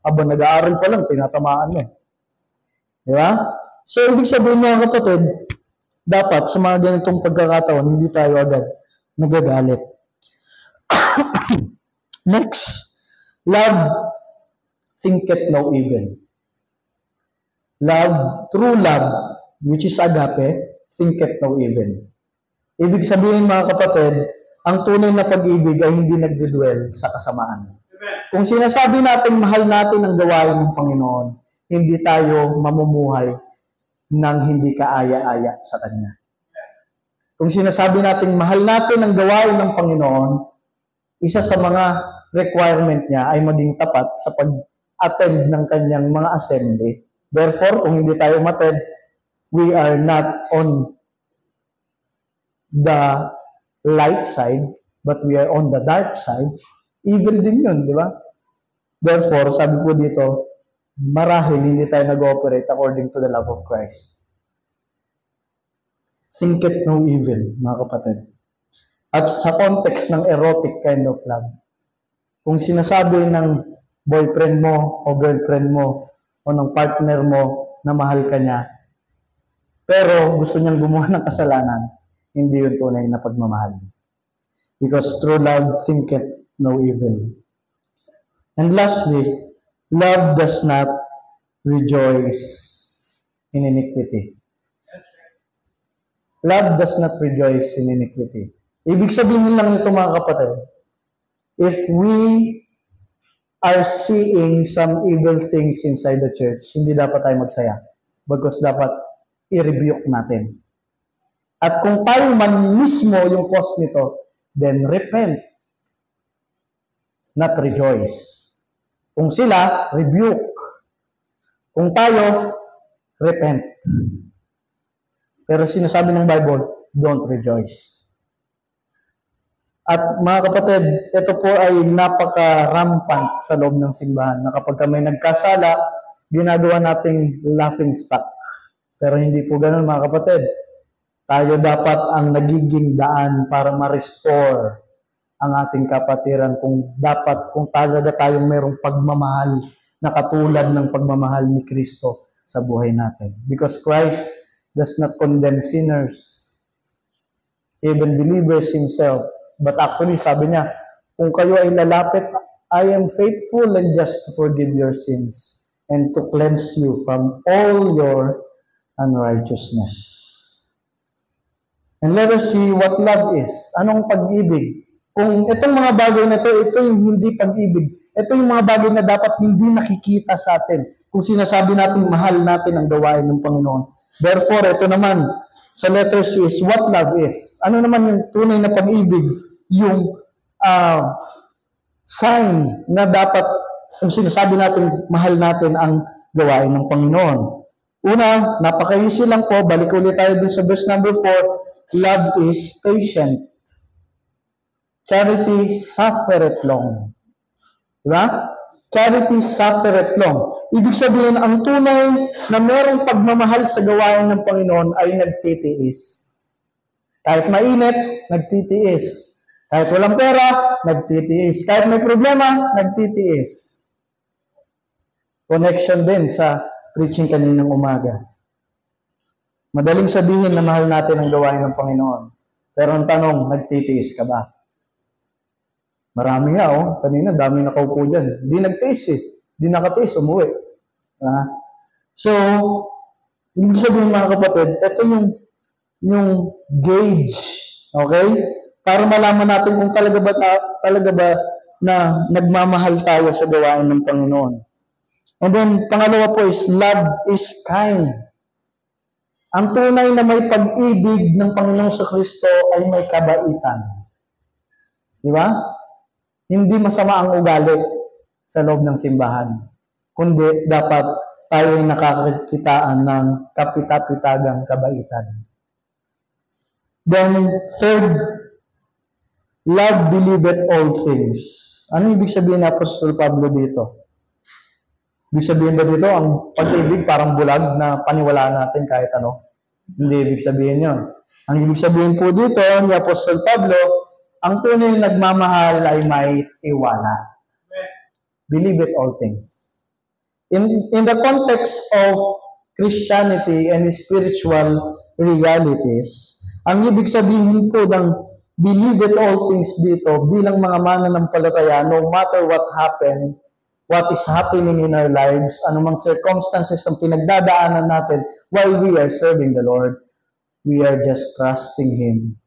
habang nag-aaral pa lang, tinatamaan mo. Di ba? So, ibig sabihin mga kapatid, dapat sa mga ganitong pagkakataon, hindi tayo agad nagagalit. Next, love thinketh no evil. Love, true love, which is agape, thinketh no evil. Ibig sabihin mga kapatid, ang tunay na pag-ibig ay hindi nagdudwell sa kasamaan. Kung sinasabi natin mahal natin ang gawain ng Panginoon, hindi tayo mamumuhay ng hindi kaaya-aya sa Kanya. Kung sinasabi natin mahal natin ang gawain ng Panginoon, isa sa mga requirement niya ay maging tapat sa pag-attend ng Kanyang mga assembly. Therefore, kung hindi tayo umattend, we are not on the light side, but we are on the dark side. Evil din yun, di ba? Therefore, sabi ko dito, marahil hindi tayo nag-ooperate according to the love of Christ. Think it no evil, mga kapatid. At sa context ng erotic kind of love, kung sinasabi ng boyfriend mo o girlfriend mo o ng partner mo na mahal ka niya, pero gusto niyang gumawa ng kasalanan, hindi yun tunay na pagmamahal. Because true love thinketh no evil. And lastly, love does not rejoice in iniquity. Love does not rejoice in iniquity. Ibig sabihin lang nito mga kapatid, if we are seeing some evil things inside the church, hindi dapat tayo magsaya. Because dapat i-rebuke natin. At kung tayo man mismo yung cause nito, then repent, not rejoice. Kung sila, rebuke. Kung tayo, repent. Pero sinasabi ng Bible, don't rejoice. At mga kapatid, ito po ay napaka-rampant sa loob ng simbahan na kapag may nagkasala, ginagawa nating laughing stock. Pero hindi po ganun mga kapatid. Tayo dapat ang nagiging daan para ma-restore ang ating kapatiran kung talaga tayong mayroong pagmamahal na katulad ng pagmamahal ni Kristo sa buhay natin. Because Christ does not condemn sinners, even believers himself. But actually, sabi niya, kung kayo ay lalapit, I am faithful and just to forgive your sins and to cleanse you from all your unrighteousness. And let us see what love is. Anong pag-ibig? Kung itong mga bagay na ito yung hindi pag-ibig. Ito yung mga bagay na dapat hindi nakikita sa atin. Kung sinasabi natin, mahal natin ang gawain ng Panginoon. Therefore, ito naman, sa letter C is what love is. Ano naman yung tunay na pag-ibig? Yung sign na dapat, kung sinasabi natin, mahal natin ang gawain ng Panginoon. Una, napaka-easy lang po. Balik ulit tayo dun sa verse number 4. Love is patient. Charity suffereth long. Diba? Charity suffereth long. Ibig sabihin, ang tunay na merong pagmamahal sa gawain ng Panginoon ay nagtitiis. Kahit mainit, nagtitiis. Kahit walang pera, nagtitiis. Kahit may problema, nagtitiis. Connection din sa preaching kaninang umaga. Madaling sabihin na mahal natin ang gawain ng Panginoon. Pero ang tanong, nagtitiis ka ba? Marami nga, kanina, dami nakaupo dyan. Di nagtiis Di nakatiis, umuwi. So, ibig sabihin mga kapatid, ito yung gauge, okay? Para malaman natin kung talaga ba na nagmamahal tayo sa gawain ng Panginoon. And then, pangalawa po is, love is kind. Ang tunay na may pag-ibig ng Panginoon sa Kristo ay may kabaitan. Di ba? Hindi masama ang ugali sa loob ng simbahan. Kundi dapat tayo ay nakakakitaan ng kapita-pitagang kabaitan. Then, third, love believeth all things. Ano ibig sabihin ni Apostol Pablo dito? Ibig sabihin ba dito, ang pag-ibig parang bulag na paniwalaan natin kahit ano? Hindi ibig sabihin yun. Ang ibig sabihin po dito ni Apostol Pablo, ang tunay na nagmamahal ay may tiwala. Believe it all things. In the context of Christianity and spiritual realities, ang ibig sabihin po ng believe it all things dito bilang mga mananampalataya, no matter what is happening in our lives, anumang circumstances ang pinagdadaanan natin while we are serving the Lord, we are just trusting Him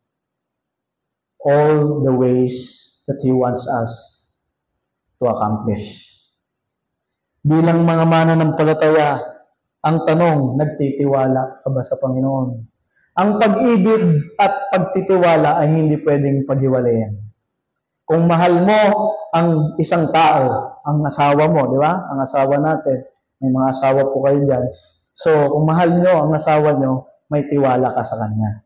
all the ways that He wants us to accomplish. Bilang mga mananampalataya, ang tanong, nagtitiwala ka ba sa Panginoon? Ang pag-ibig at pagtitiwala ay hindi pwedeng paghiwalayan. Kung mahal mo ang isang tao, ang asawa mo, di ba? Ang asawa natin, may mga asawa po kayo dyan. So, kung mahal nyo ang asawa nyo, may tiwala ka sa kanya.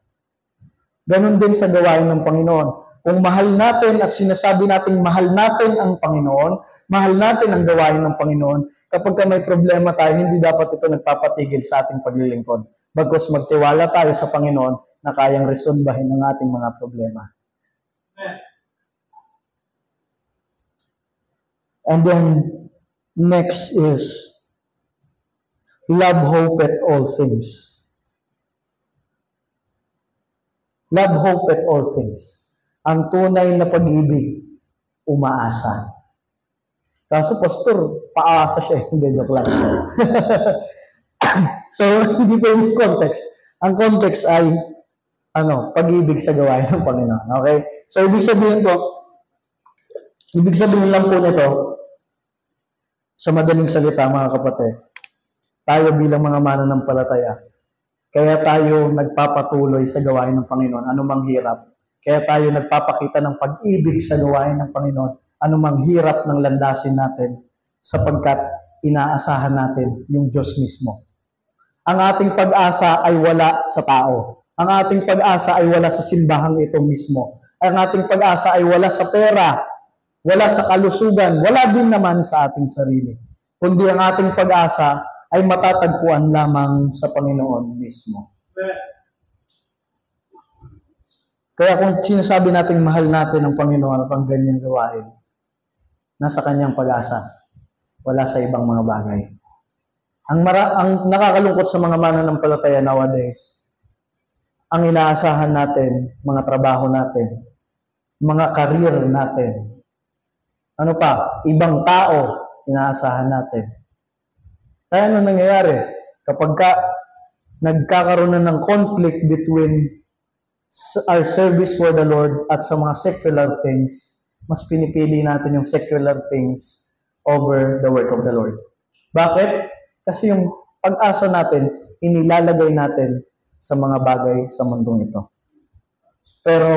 Ganon din sa gawain ng Panginoon. Kung mahal natin at sinasabi natin mahal natin ang Panginoon, mahal natin ang gawain ng Panginoon, kapag may problema tayo, hindi dapat ito nagpapatigil sa ating paglilingkod. Bagkus magtiwala tayo sa Panginoon na kayang resolbahin ang ating mga problema. And then, next is, love hopeth all things. Love hopeth all things. Ang tunay na pag-ibig, umaasa. Kaso, pastor, paasa siya. Hindi, joke lang. So, hindi po yung context. Ang context ay, pag-ibig sa gawain ng Panginoon. Okay? So, ibig sabihin lang po nito, sa madaling salita, mga kapatid, tayo bilang mga mananampalataya, kaya tayo nagpapatuloy sa gawain ng Panginoon, anumang hirap. Kaya tayo nagpapakita ng pag-ibig sa gawain ng Panginoon, anumang hirap ng landasin natin, sapagkat inaasahan natin yung Diyos mismo. Ang ating pag-asa ay wala sa tao. Ang ating pag-asa ay wala sa simbahang ito mismo. Ang ating pag-asa ay wala sa pera, wala sa kalusugan, wala din naman sa ating sarili. Kundi ang ating pag-asa ay matatagpuan lamang sa Panginoon mismo. Kaya kung sinasabi natin mahal natin ang Panginoon at ang ganyang gawain, nasa kanyang pag-asa, wala sa ibang mga bagay. Ang nakakalungkot sa mga mananampalataya nowadays, ang inaasahan natin, mga trabaho natin, mga career natin, ano pa, ibang tao, inaasahan natin. Kaya ano nangyayari? Kapag nagkakaroon na ng conflict between our service for the Lord at sa mga secular things, mas pinipili natin yung secular things over the work of the Lord. Bakit? Kasi yung pag-asa natin, inilalagay natin sa mga bagay sa mundong ito. Pero,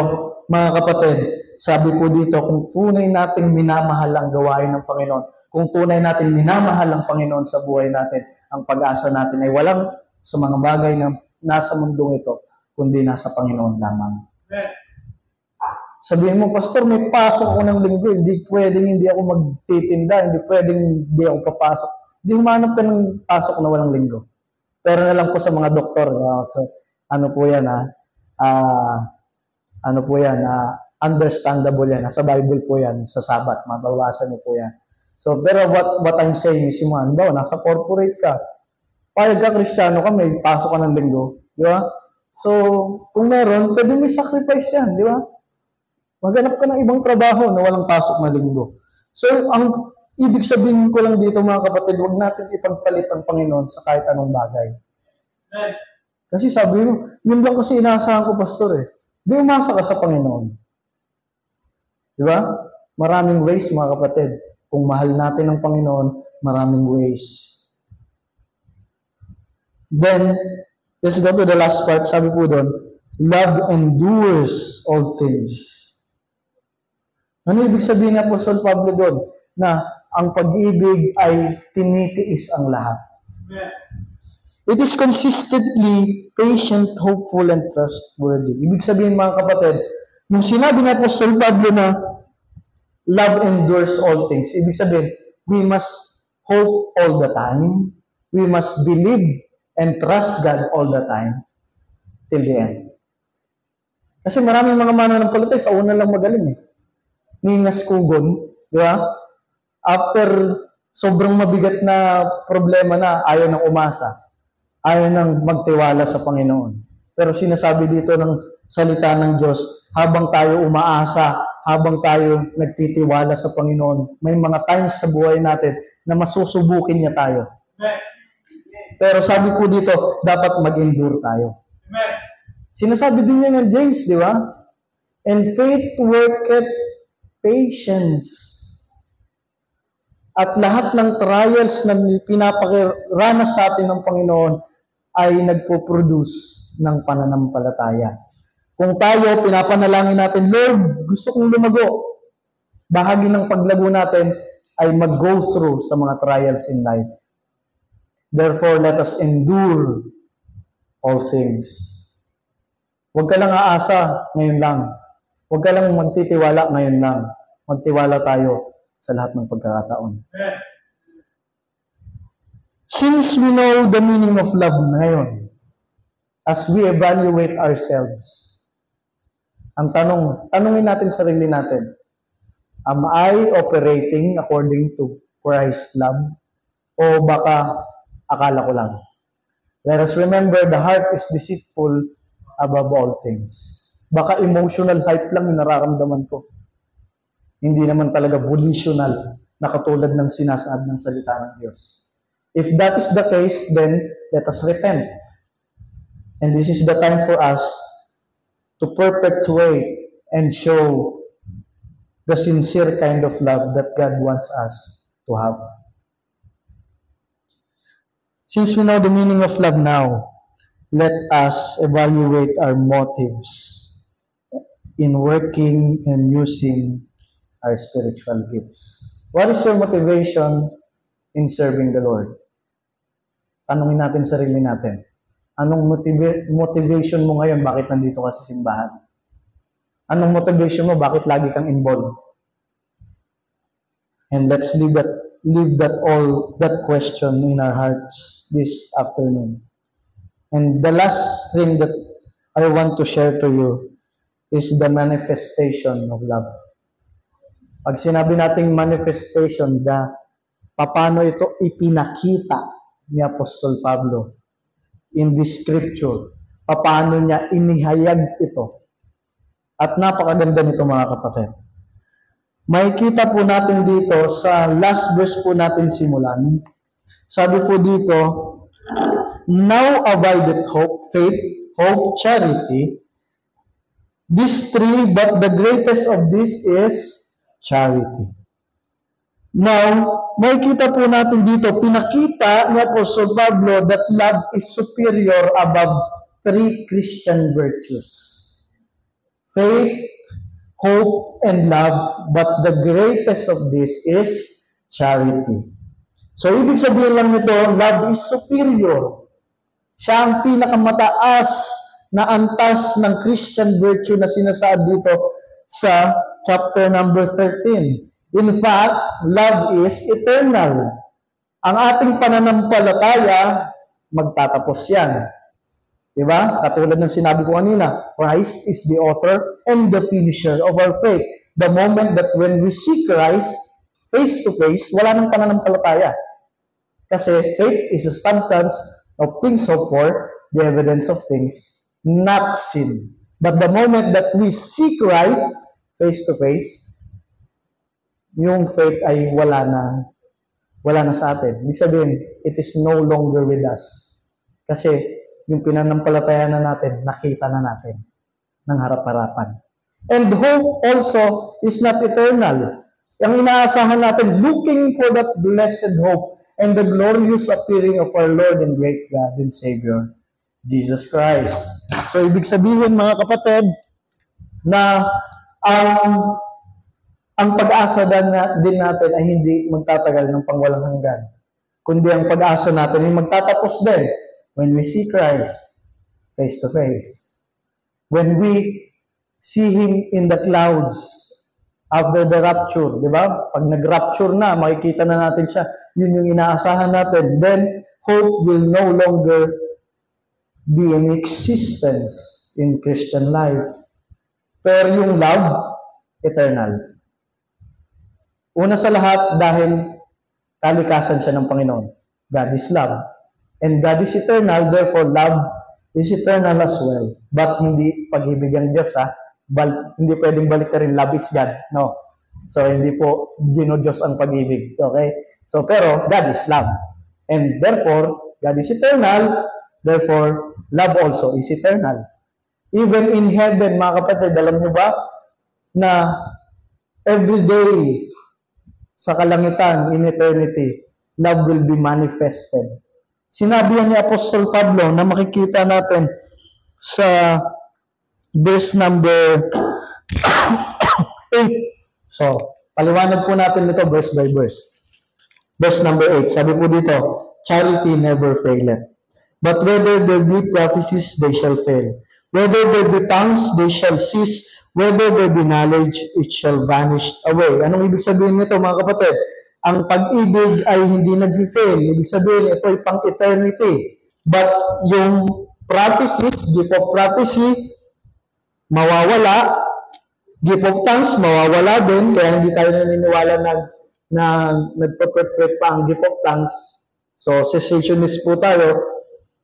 mga kapatid, sabi po dito, kung tunay nating minamahal ang gawain ng Panginoon, kung tunay nating minamahal ang Panginoon sa buhay natin, ang pag-asa natin ay walang sa mga bagay na nasa mundong ito, kundi nasa Panginoon lamang. Sabihin mo, Pastor, may pasok ko ng linggo, hindi pwedeng hindi ako magtitinda, hindi pwedeng hindi ako papasok. Hindi humanap ka ng pasok na walang linggo. Pero na lang po sa mga doktor, so, understandable yan. Sa Bible po yan, sa Sabat, mabawasan niyo po yan. So, pero what I'm saying is, yung mga, nasa corporate ka, payag ka, Kristiyano ka, may pasok ka ng linggo, di ba? So, kung meron, pwede may sacrifice yan, di ba? Maghanap ka ng ibang trabaho na walang pasok na linggo. So, ang ibig sabihin ko lang dito, mga kapatid, huwag natin ipagpalit ang Panginoon sa kahit anong bagay. Kasi sabi mo, yun lang kasi inaasahan ko, Pastor eh. Di umasa ka sa Panginoon. Di ba? Maraming ways, mga kapatid. Kung mahal natin ang Panginoon, maraming ways. Then, let's go to the last part. Sabi po doon, love endures all things. Ano ibig sabihin na Apostol Pablo doon? Na ang pag-ibig ay tinitiis ang lahat. It is consistently patient, hopeful, and trustworthy. Ibig sabihin, mga kapatid, yung sinabi ng Apostol Pablo na love endures all things, ibig sabihin, we must hope all the time, we must believe and trust God all the time till the end. Kasi maraming mga mananampalataya sa una lang magaling eh. Ningas kugon, di ba? After sobrang mabigat na problema na, ayaw nang umasa, ayaw nang magtiwala sa Panginoon. Pero sinasabi dito ng salita ng Diyos, habang tayo umaasa, habang tayo nagtitiwala sa Panginoon, may mga times sa buhay natin na masusubukin niya tayo. Pero sabi po dito, dapat mag-endure tayo. Sinasabi din niya ng James, di ba? And faith worketh patience. At lahat ng trials na pinapakiranas sa atin ng Panginoon ay nagpo-produce ng pananampalataya. Kung tayo, pinapanalangin natin, Lord, gusto kong lumago. Bahagi ng paglago natin ay mag-go through sa mga trials in life. Therefore, let us endure all things. Huwag ka lang aasa ngayon lang. Huwag ka lang magtitiwala ngayon lang. Magtiwala tayo sa lahat ng pagkakataon. Since we know the meaning of love ngayon, as we evaluate ourselves, ang tanungin natin sarili natin, am I operating according to Christ's love? O baka akala ko lang? Let us remember, the heart is deceitful above all things. Baka emotional hype lang yung nararamdaman ko. Hindi naman talaga volitional na katulad ng sinasaad ng salita ng Diyos. If that is the case, then let us repent. And this is the time for us to perpetuate and show the sincere kind of love that God wants us to have. Since we know the meaning of love now, let us evaluate our motives in working and using our spiritual gifts. What is your motivation in serving the Lord? Tanungin natin sarili natin. Anong motivation mo ngayon? Bakit nandito ka sa simbahan? Anong motivation mo? Bakit lagi kang involved? And let's leave that question in our hearts this afternoon. And the last thing that I want to share to you is the manifestation of love. Pag sinabi nating manifestation, paano ito ipinakita ni Apostol Pablo in this scripture? Paano niya inihayag ito? At napakaganda nito mga kapatid. Makikita po natin dito sa last verse po natin simulan. Sabi po dito, now abideth hope, faith, hope, charity. These three, but the greatest of this is charity. Now, makikita po natin dito, pinakita ni Apostol Pablo that love is superior above three Christian virtues. Faith, hope, and love, but the greatest of this is charity. So, ibig sabihin lang nito, love is superior. Siya ang pinakamataas na antas ng Christian virtue na sinasaad dito sa chapter number 13. In fact, love is eternal. Ang ating pananampalataya, magtatapos yan. Diba? Katulad ng sinabi ko kanina, Christ is the author and the finisher of our faith. The moment that when we see Christ face to face, wala nang pananampalataya. Kasi faith is a substance of things hoped for, the evidence of things not seen. But the moment that we see Christ face to face, yung faith ay wala na sa atin. Ibig sabihin, it is no longer with us. Kasi yung pinanampalataya na natin, nakita na natin ng harap-harapan. And hope also is not eternal. Yung inaasahan natin, looking for that blessed hope and the glorious appearing of our Lord and great God and Savior, Jesus Christ. So, ibig sabihin mga kapatid, na ang pag-asa din natin ay hindi magtatagal ng pangwalang hanggan. Kundi ang pag-asa natin ay magtatapos din when we see Christ face to face. When we see Him in the clouds after the rapture, di ba? Pag nag-rapture na, makikita na natin siya. Yun yung inaasahan natin. Then, hope will no longer be in existence in Christian life. Pero yung love, eternal. Una sa lahat, dahil kalikasan siya ng Panginoon. God is love. And God is eternal, therefore love is eternal as well. But hindi pag-ibig ang Diyos, hindi pwedeng balik na rin, love is God. No. So, hindi po Diyos ang pag-ibig. Okay? So, pero God is love. And therefore, God is eternal, therefore, love also is eternal. Even in heaven, mga kapatid, alam niyo ba na every day sa kalangitan, in eternity, love will be manifested. Sinabi ni Apostol Pablo na makikita natin sa verse number 8. So, paliwanag po natin ito verse by verse. Verse number 8, sabi po dito, charity never faileth. But whether there be prophecies, they shall fail. Whether there be tongues, they shall cease. Whether there be knowledge, it shall vanish away. Anong ibig sabihin nito mga kapatid? Ang pag-ibig ay hindi nag-fail. Ibig sabihin, ito ay pang-eternity. But yung prophecies, gift of prophecy, mawawala. Gift of tongues, mawawala din. Kaya hindi tayo naniniwala na nagpa-perpet pa ang gift of tongues. So, cessationist po tayo.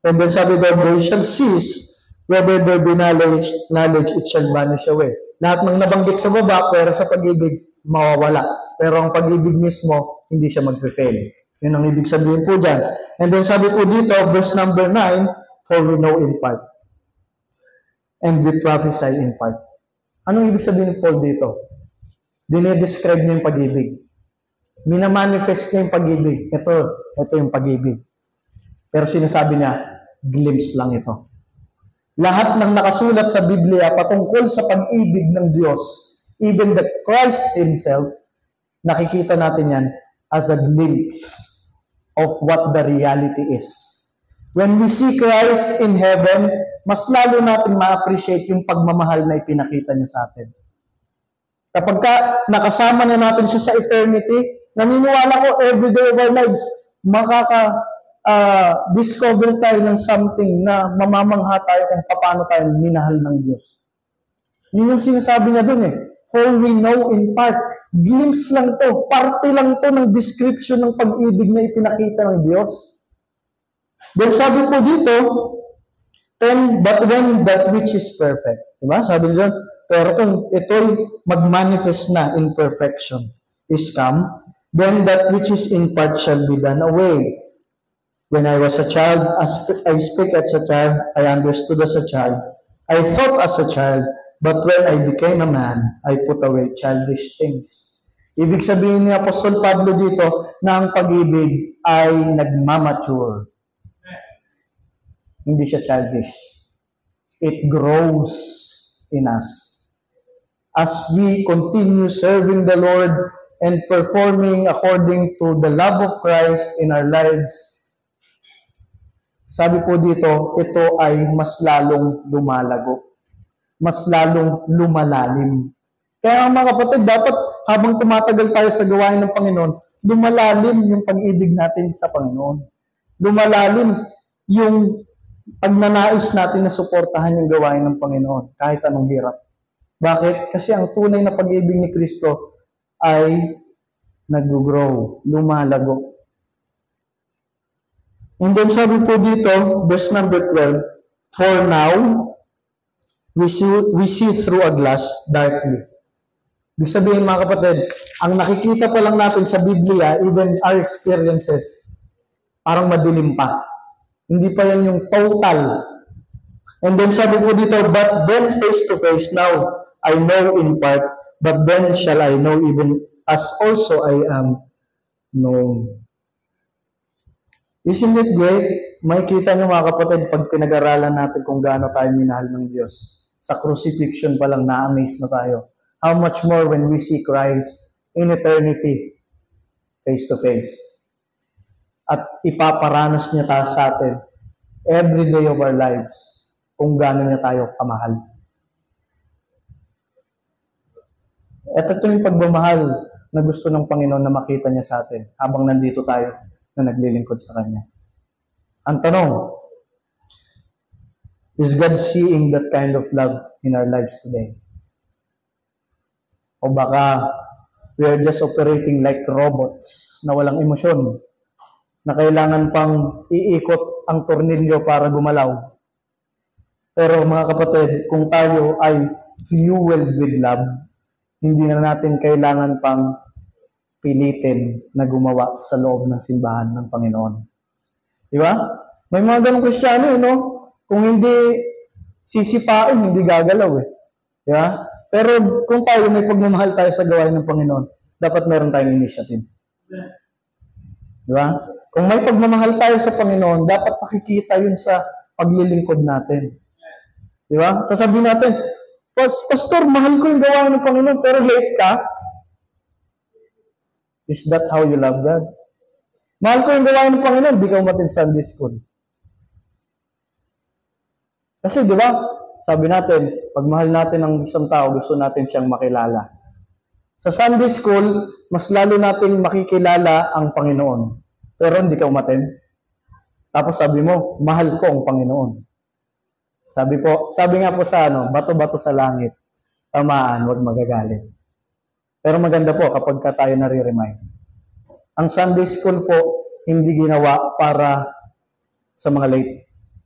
And then sabi daw, they shall cease. Whether there be knowledge, it shall vanish away. Lahat ng nabanggit sa baba, pero sa pag-ibig, mawawala. Pero ang pag-ibig mismo, hindi siya mag-fail. Yun ang ibig sabihin po dyan. And then sabi po dito, verse number 9, for we know in part. And we prophesy in part. Anong ibig sabihin ni Paul dito? Dinedescribe niya yung pag-ibig. Minamanifest niya yung pag-ibig. Ito yung pag-ibig. Pero sinasabi niya, glimpse lang ito. Lahat ng nakasulat sa Biblia patungkol sa pag-ibig ng Diyos, even the Christ Himself, nakikita natin yan as a glimpse of what the reality is. When we see Christ in heaven, mas lalo natin ma-appreciate yung pagmamahal na ipinakita niya sa atin. Kapag nakasama na natin siya sa eternity, naniniwala ko every day of our lives, discover tayo ng something na mamamangha tayo kung paano tayo minahal ng Diyos. Yun yung sinasabi niya dun eh. For we know in part. Glimpse lang to. Parte lang to ng description ng pag-ibig na ipinakita ng Diyos. Then sabi po dito, but when that which is perfect. Diba? Sabi niya, pero kung ito'y mag-manifest na in perfection is come, then that which is in part shall be done away. When I was a child, I speak as a child, I understood as a child, I thought as a child, but when I became a man, I put away childish things. Ibig sabihin ni Apostol Pablo dito na ang pag-ibig ay nagmamature. Hindi siya childish. It grows in us. As we continue serving the Lord and performing according to the love of Christ in our lives, sabi po dito, ito ay mas lalong lumalago. Mas lalong lumalalim. Kaya mga kapatid, dapat habang tumatagal tayo sa gawain ng Panginoon, lumalalim yung pag-ibig natin sa Panginoon. Lumalalim yung pagnanais natin na suportahan yung gawain ng Panginoon, kahit anong hirap. Bakit? Kasi ang tunay na pag-ibig ni Kristo ay nag-grow, lumalago. And then sabi po dito, verse number 12, for now, we see through a glass darkly. Ibig sabihin mga kapatid, ang nakikita pa lang natin sa Biblia, even our experiences, parang madilim pa. Hindi pa yan yung total. And then sabi po dito, but then face to face, now I know in part, but then shall I know even as also I am known. Isn't it great? Makikita niyo mga kapatid, pag pinag-aralan natin kung gaano tayo minahal ng Diyos. Sa crucifixion pa lang na-amaze na tayo. How much more when we see Christ in eternity, face to face. At ipaparanas niya tayo sa atin every day of our lives kung gaano niya tayo kamahal. At ito yung pagmamahal na gusto ng Panginoon na makita niya sa atin habang nandito tayo na naglilingkod sa Kanya. Ang tanong, is God seeing that kind of love in our lives today? O baka we are just operating like robots na walang emosyon, na kailangan pang iikot ang tornilyo para gumalaw. Pero mga kapatid, kung tayo ay fueled with love, hindi na natin kailangan pang pilitin na gumawa sa loob ng simbahan ng Panginoon. Di ba? May mga ganong Kristiyano, no? Kung hindi sisipain, hindi gagalaw eh. Di ba? Pero kung tayo may pagmamahal tayo sa gawain ng Panginoon, dapat meron tayong initiative. Di ba? Kung may pagmamahal tayo sa Panginoon, dapat makikita yun sa paglilingkod natin. Di ba? Sasabihin natin, Pastor, mahal ko yung gawain ng Panginoon, pero late ka. Is that how you love God? Mahal ko yung gawain ng Panginoon, di ka umatin Sunday school. Kasi di ba, sabi natin, pag mahal natin ang isang tao, gusto natin siyang makilala. Sa Sunday school, mas lalo nating makikilala ang Panginoon. Pero hindi ka umatin. Tapos sabi mo, mahal ko ang Panginoon. Sabi nga po sa bato-bato sa langit, tamaan, huwag magagalit. Pero maganda po kapag tayo nare-remind. Ang Sunday school po, hindi ginawa para sa mga late.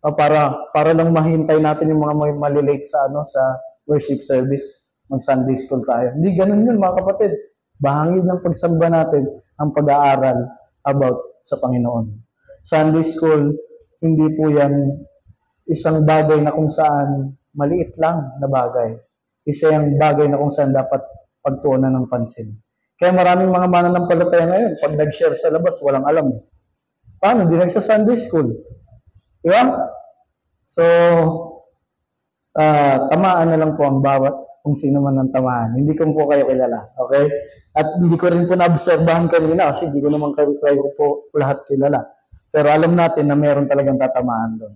O para lang mahintay natin yung mga malilate sa worship service. Mag-Sunday school tayo. Hindi ganun yun mga kapatid. Bahangin ng pagsamba natin ang pag-aaral about sa Panginoon. Sunday school, hindi po yan isang bagay na kung saan maliit lang na bagay. Isa yung bagay na kung saan dapat pagtuunan ng pansin. Kaya maraming mga mananampalataya ngayon, pag nag-share sa labas, walang alam. Paano? Hindi nagsa-Sunday school. Di ba? So, tamaan na lang po ang bawat kung sino man ang tamaan. Hindi ko po kayo kilala. Okay? At hindi ko rin po na-obserbahan kanina kasi hindi ko naman kayo po lahat kilala. Pero alam natin na meron talagang tatamaan doon.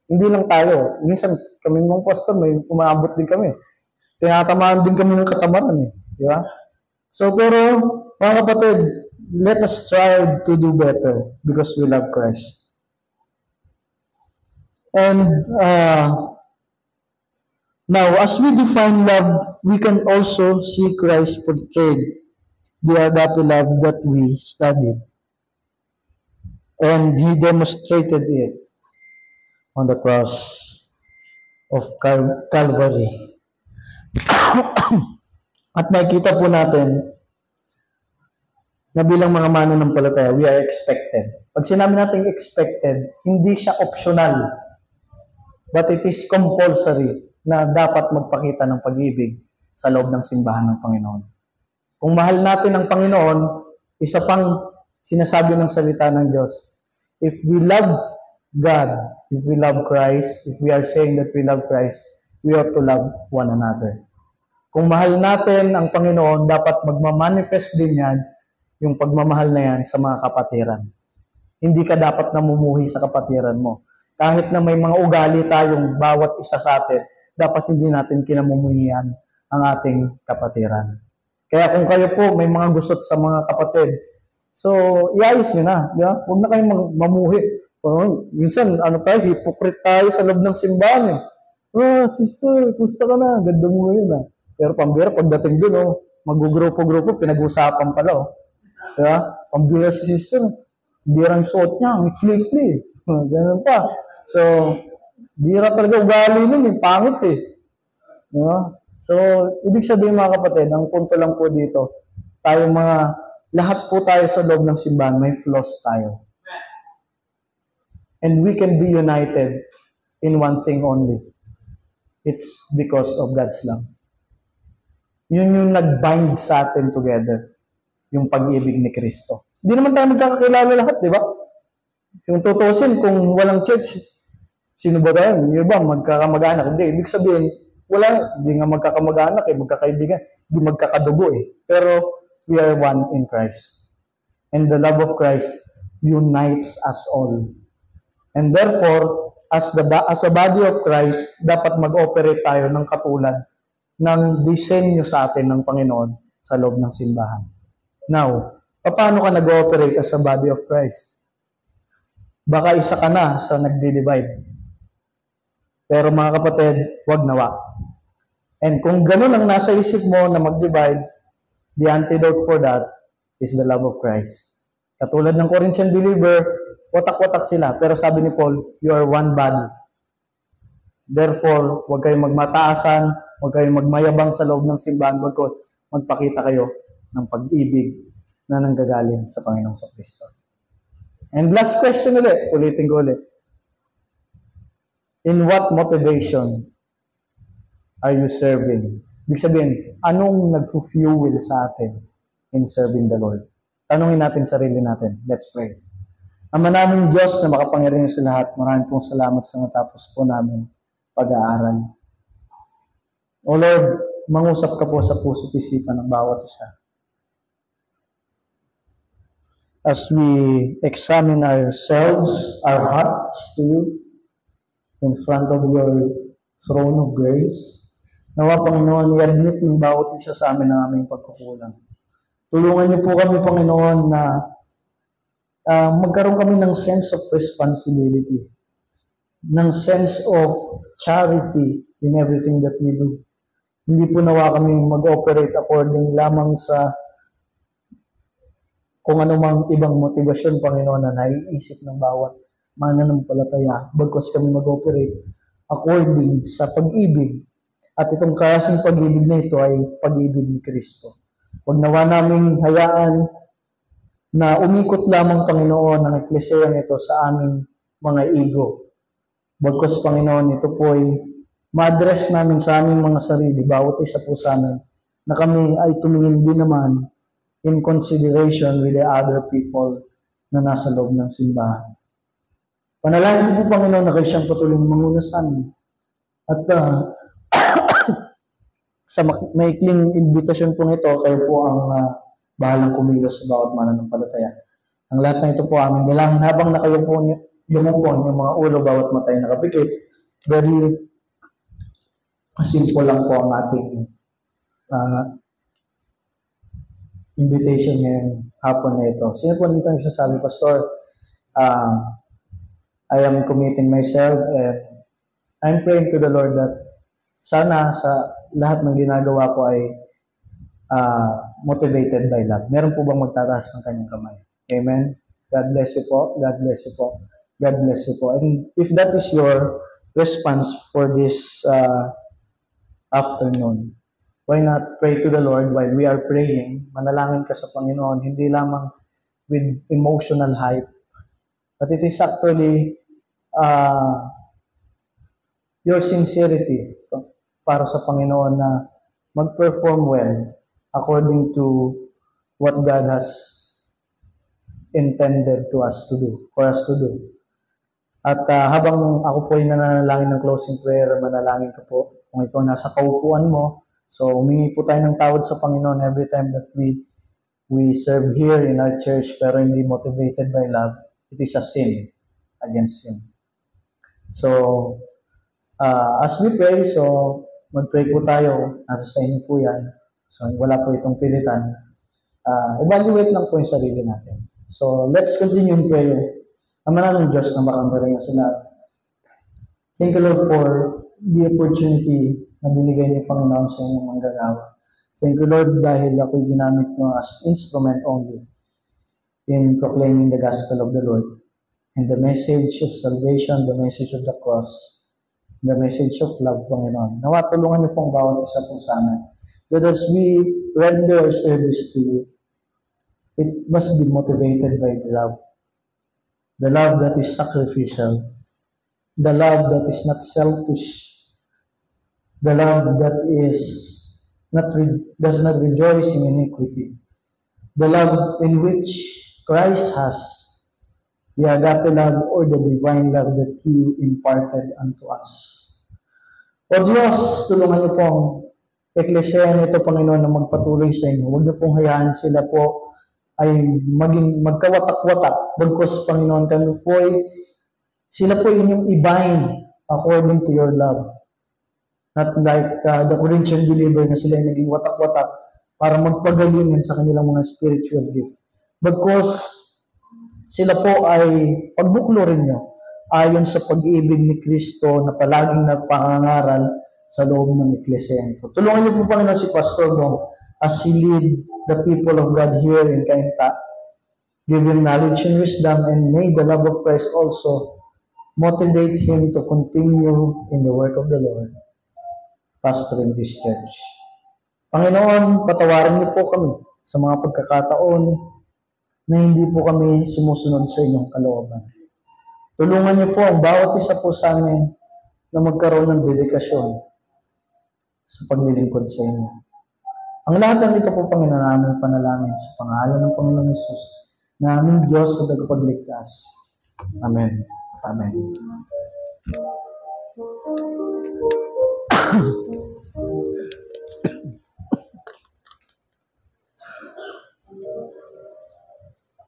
Hindi lang tayo. Minsan, kami mga pastor, may umaabot din kami. Tinatamaan din kami ng katamaran. Di ba? So, pero, mga kapatid, let us strive to do better because we love Christ. And, Now, as we define love, we can also see Christ portrayed, the agape love that we studied. And he demonstrated it on the cross of Calvary. At makikita po natin na bilang mga mananampalataya, we are expected. Pag sinabi natin expected, hindi siya optional, but it is compulsory na dapat magpakita ng pag-ibig sa loob ng simbahan ng Panginoon. Kung mahal natin ang Panginoon, isa pang sinasabi ng salita ng Diyos, if we love God, if we love Christ, if we are saying that we love Christ, we ought to love one another. Kung mahal natin ang Panginoon, dapat magmamanifest din yan, yung pagmamahal na yan sa mga kapatiran. Hindi ka dapat namumuhi sa kapatiran mo. Kahit na may mga ugali tayong bawat isa sa atin, dapat hindi natin kinamumuhian ang ating kapatiran. Kaya kung kayo po may mga gusot sa mga kapatid, so iayos nyo na. Di ba? Huwag na kayong mamuhi. Minsan, hypocrite tayo sa loob ng simbahan. Sister, gusto ka na? Ganda mo ngayon. Pero pambira, pagdating doon, mag-grupo-grupo, pinag-usapan pala. Diba? Pambira si sister, birang suot niya, ang klikli. Ganun pa. So, bira talaga ugali nun, yung pangit Diba? So, ibig sabihin mga kapatid, ang punto lang po dito, lahat po tayo sa loob ng simbahan, may flaws tayo. And we can be united in one thing only. It's because of God's love. Yun yung nag-bind sa atin together. Yung pag-ibig ni Kristo. Hindi naman tayo magkakakilala lahat, di ba? Kung tutusin, kung walang church, sino ba tayo? Yung iba, magkakamag-anak. Hindi, ibig sabihin, hindi nga magkakamag-anak, magkakaibigan, hindi magkakadugo Pero, we are one in Christ. And the love of Christ unites us all. And therefore, as a body of Christ, dapat mag-operate tayo ng katulad ng disenyo sa atin ng Panginoon sa loob ng simbahan. Now, paano ka nag-ooperate as a body of Christ? Baka isa ka na sa nagdi-divide. Pero mga kapatid, wag nawa. And kung ganun ang nasa isip mo na mag-divide, the antidote for that is the love of Christ. Katulad ng Corinthian believer, watak-watak sila. Pero sabi ni Paul, you are one body. Therefore, wag kayong magmataasan, wag kayong magmayabang sa loob ng simbahan, bagkus magpakita kayo ng pag-ibig na nanggagaling sa Panginoong Kristo. And last question ulitin ko ulit. In what motivation are you serving? Ibig sabihin, anong nag-fuel sa atin in serving the Lord? Tanungin natin sarili natin. Let's pray. Ama namin Diyos na makapangyarihan sa lahat, maraming pong salamat sa natapos po namin pag-aaral. O Lord, mangusap ka po sa puso't isipan ng bawat isa. As we examine ourselves, our hearts to you, in front of your throne of grace, nawa Panginoon, i-admit ng bawat isa sa amin ang aming pagkukulang. Tulungan niyo po kami, Panginoon, na magkaroon kami ng sense of responsibility, ng sense of charity in everything that we do. Hindi po nawa kami mag-operate according lamang sa kung anumang ibang motivasyon, Panginoon, na naiisip ng bawat mananampalataya, bagkus kami mag-operate according sa pag-ibig. At itong klaseng pag-ibig na ito ay pag-ibig ni Kristo. Huwag nawa namin hayaan na umikot lamang, Panginoon, ang eklesiyang ito sa aming mga ego. Bagkus, Panginoon, ito po ay ma-address namin sa aming mga sarili, bawat isa po sa amin, na kami ay tumingin din naman in consideration with the other people na nasa loob ng simbahan. Panalangin ko po, Panginoon, na kayo siyang patuloy manguna sa amin. At sa maikling invitasyon po ito, kayo po ang bahalang kumilos sa bawat mananampalataya. Ang lahat ng ito po amin dalangin habang nakayo po lumupon yung mga ulo bawat matay nakapikit. Very simple lang po ang ating invitation ngayong hapon na ito. Sino po dito ang isasabi, Pastor, I am committing myself and I'm praying to the Lord that sana sa lahat ng ginagawa ko ay motivated by love. Meron po bang magtataas ng kanyang kamay? Amen? God bless you po. God bless you po. God bless you po. And if that is your response for this afternoon, why not pray to the Lord while we are praying? Manalangin ka sa Panginoon, hindi lamang with emotional hype, but it is actually your sincerity para sa Panginoon na mag-perform well according to what God has intended to us to do, for us to do. At habang ako po ay nananalangin ng closing prayer, manalangin ka po. Kung ikaw nasa kaupuan mo, so humingi po tayo ng tawad sa Panginoon every time that we serve here in our church pero hindi motivated by love, it is a sin against Him. So, as we pray, so mag-pray po tayo, nasa sa inyo po yan. So, wala po itong pilitan. Evaluate lang po yung sarili natin. So, let's continue in prayer. Ama namin Diyos na makamdaring sa lahat. Thank you, Lord, for the opportunity na binigay niyo, Panginoon, sa inyong manggagawa. Thank you, Lord, dahil ako'y ginamit niyo as instrument only in proclaiming the gospel of the Lord and the message of salvation, the message of the cross, the message of love, Panginoon. Nawa, tulungan niyo pong bawat isa po sa amin. That as we render our service to you, it must be motivated by the love that is sacrificial, the love that is not selfish, the love that is does not rejoice in iniquity, the love in which Christ has, the agape love or the divine love that you imparted unto us. O Diyos, tulungan niyo pong Eklesiya nito, Panginoon, na magpatuloy sa inyo. Huwag niyo pong hayaan sila po ay magkawatak-watak. Bagkus, Panginoon, sila po inyong i-bind according to your love. Not like the Corinthian believer na sila ay naging watak-watak para magpagalingan sa kanilang mga spiritual gift. Bagkus, sila po ay pagbuklorin nyo ayon sa pag-ibig ni Kristo na palaging napangangaral sa loob ng Eklesiya nito. Tulungan niyo po, Panginoon, si Pastor Bong as he lead the people of God here in Cainta. Give him knowledge and wisdom, and may the love of Christ also motivate him to continue in the work of the Lord, pastoring this church. Panginoon, patawarin niyo po kami sa mga pagkakataon na hindi po kami sumusunod sa inyong kalooban. Tulungan niyo po ang bawat isa po sa amin na magkaroon ng dedikasyon sa paglilingkod sa inyo. Ang lahat ng ito po, Panginoon, namin panalangin sa pangalan ng Panginoong Hesus na aming Diyos sa tagapagligtas. Amen. Amen.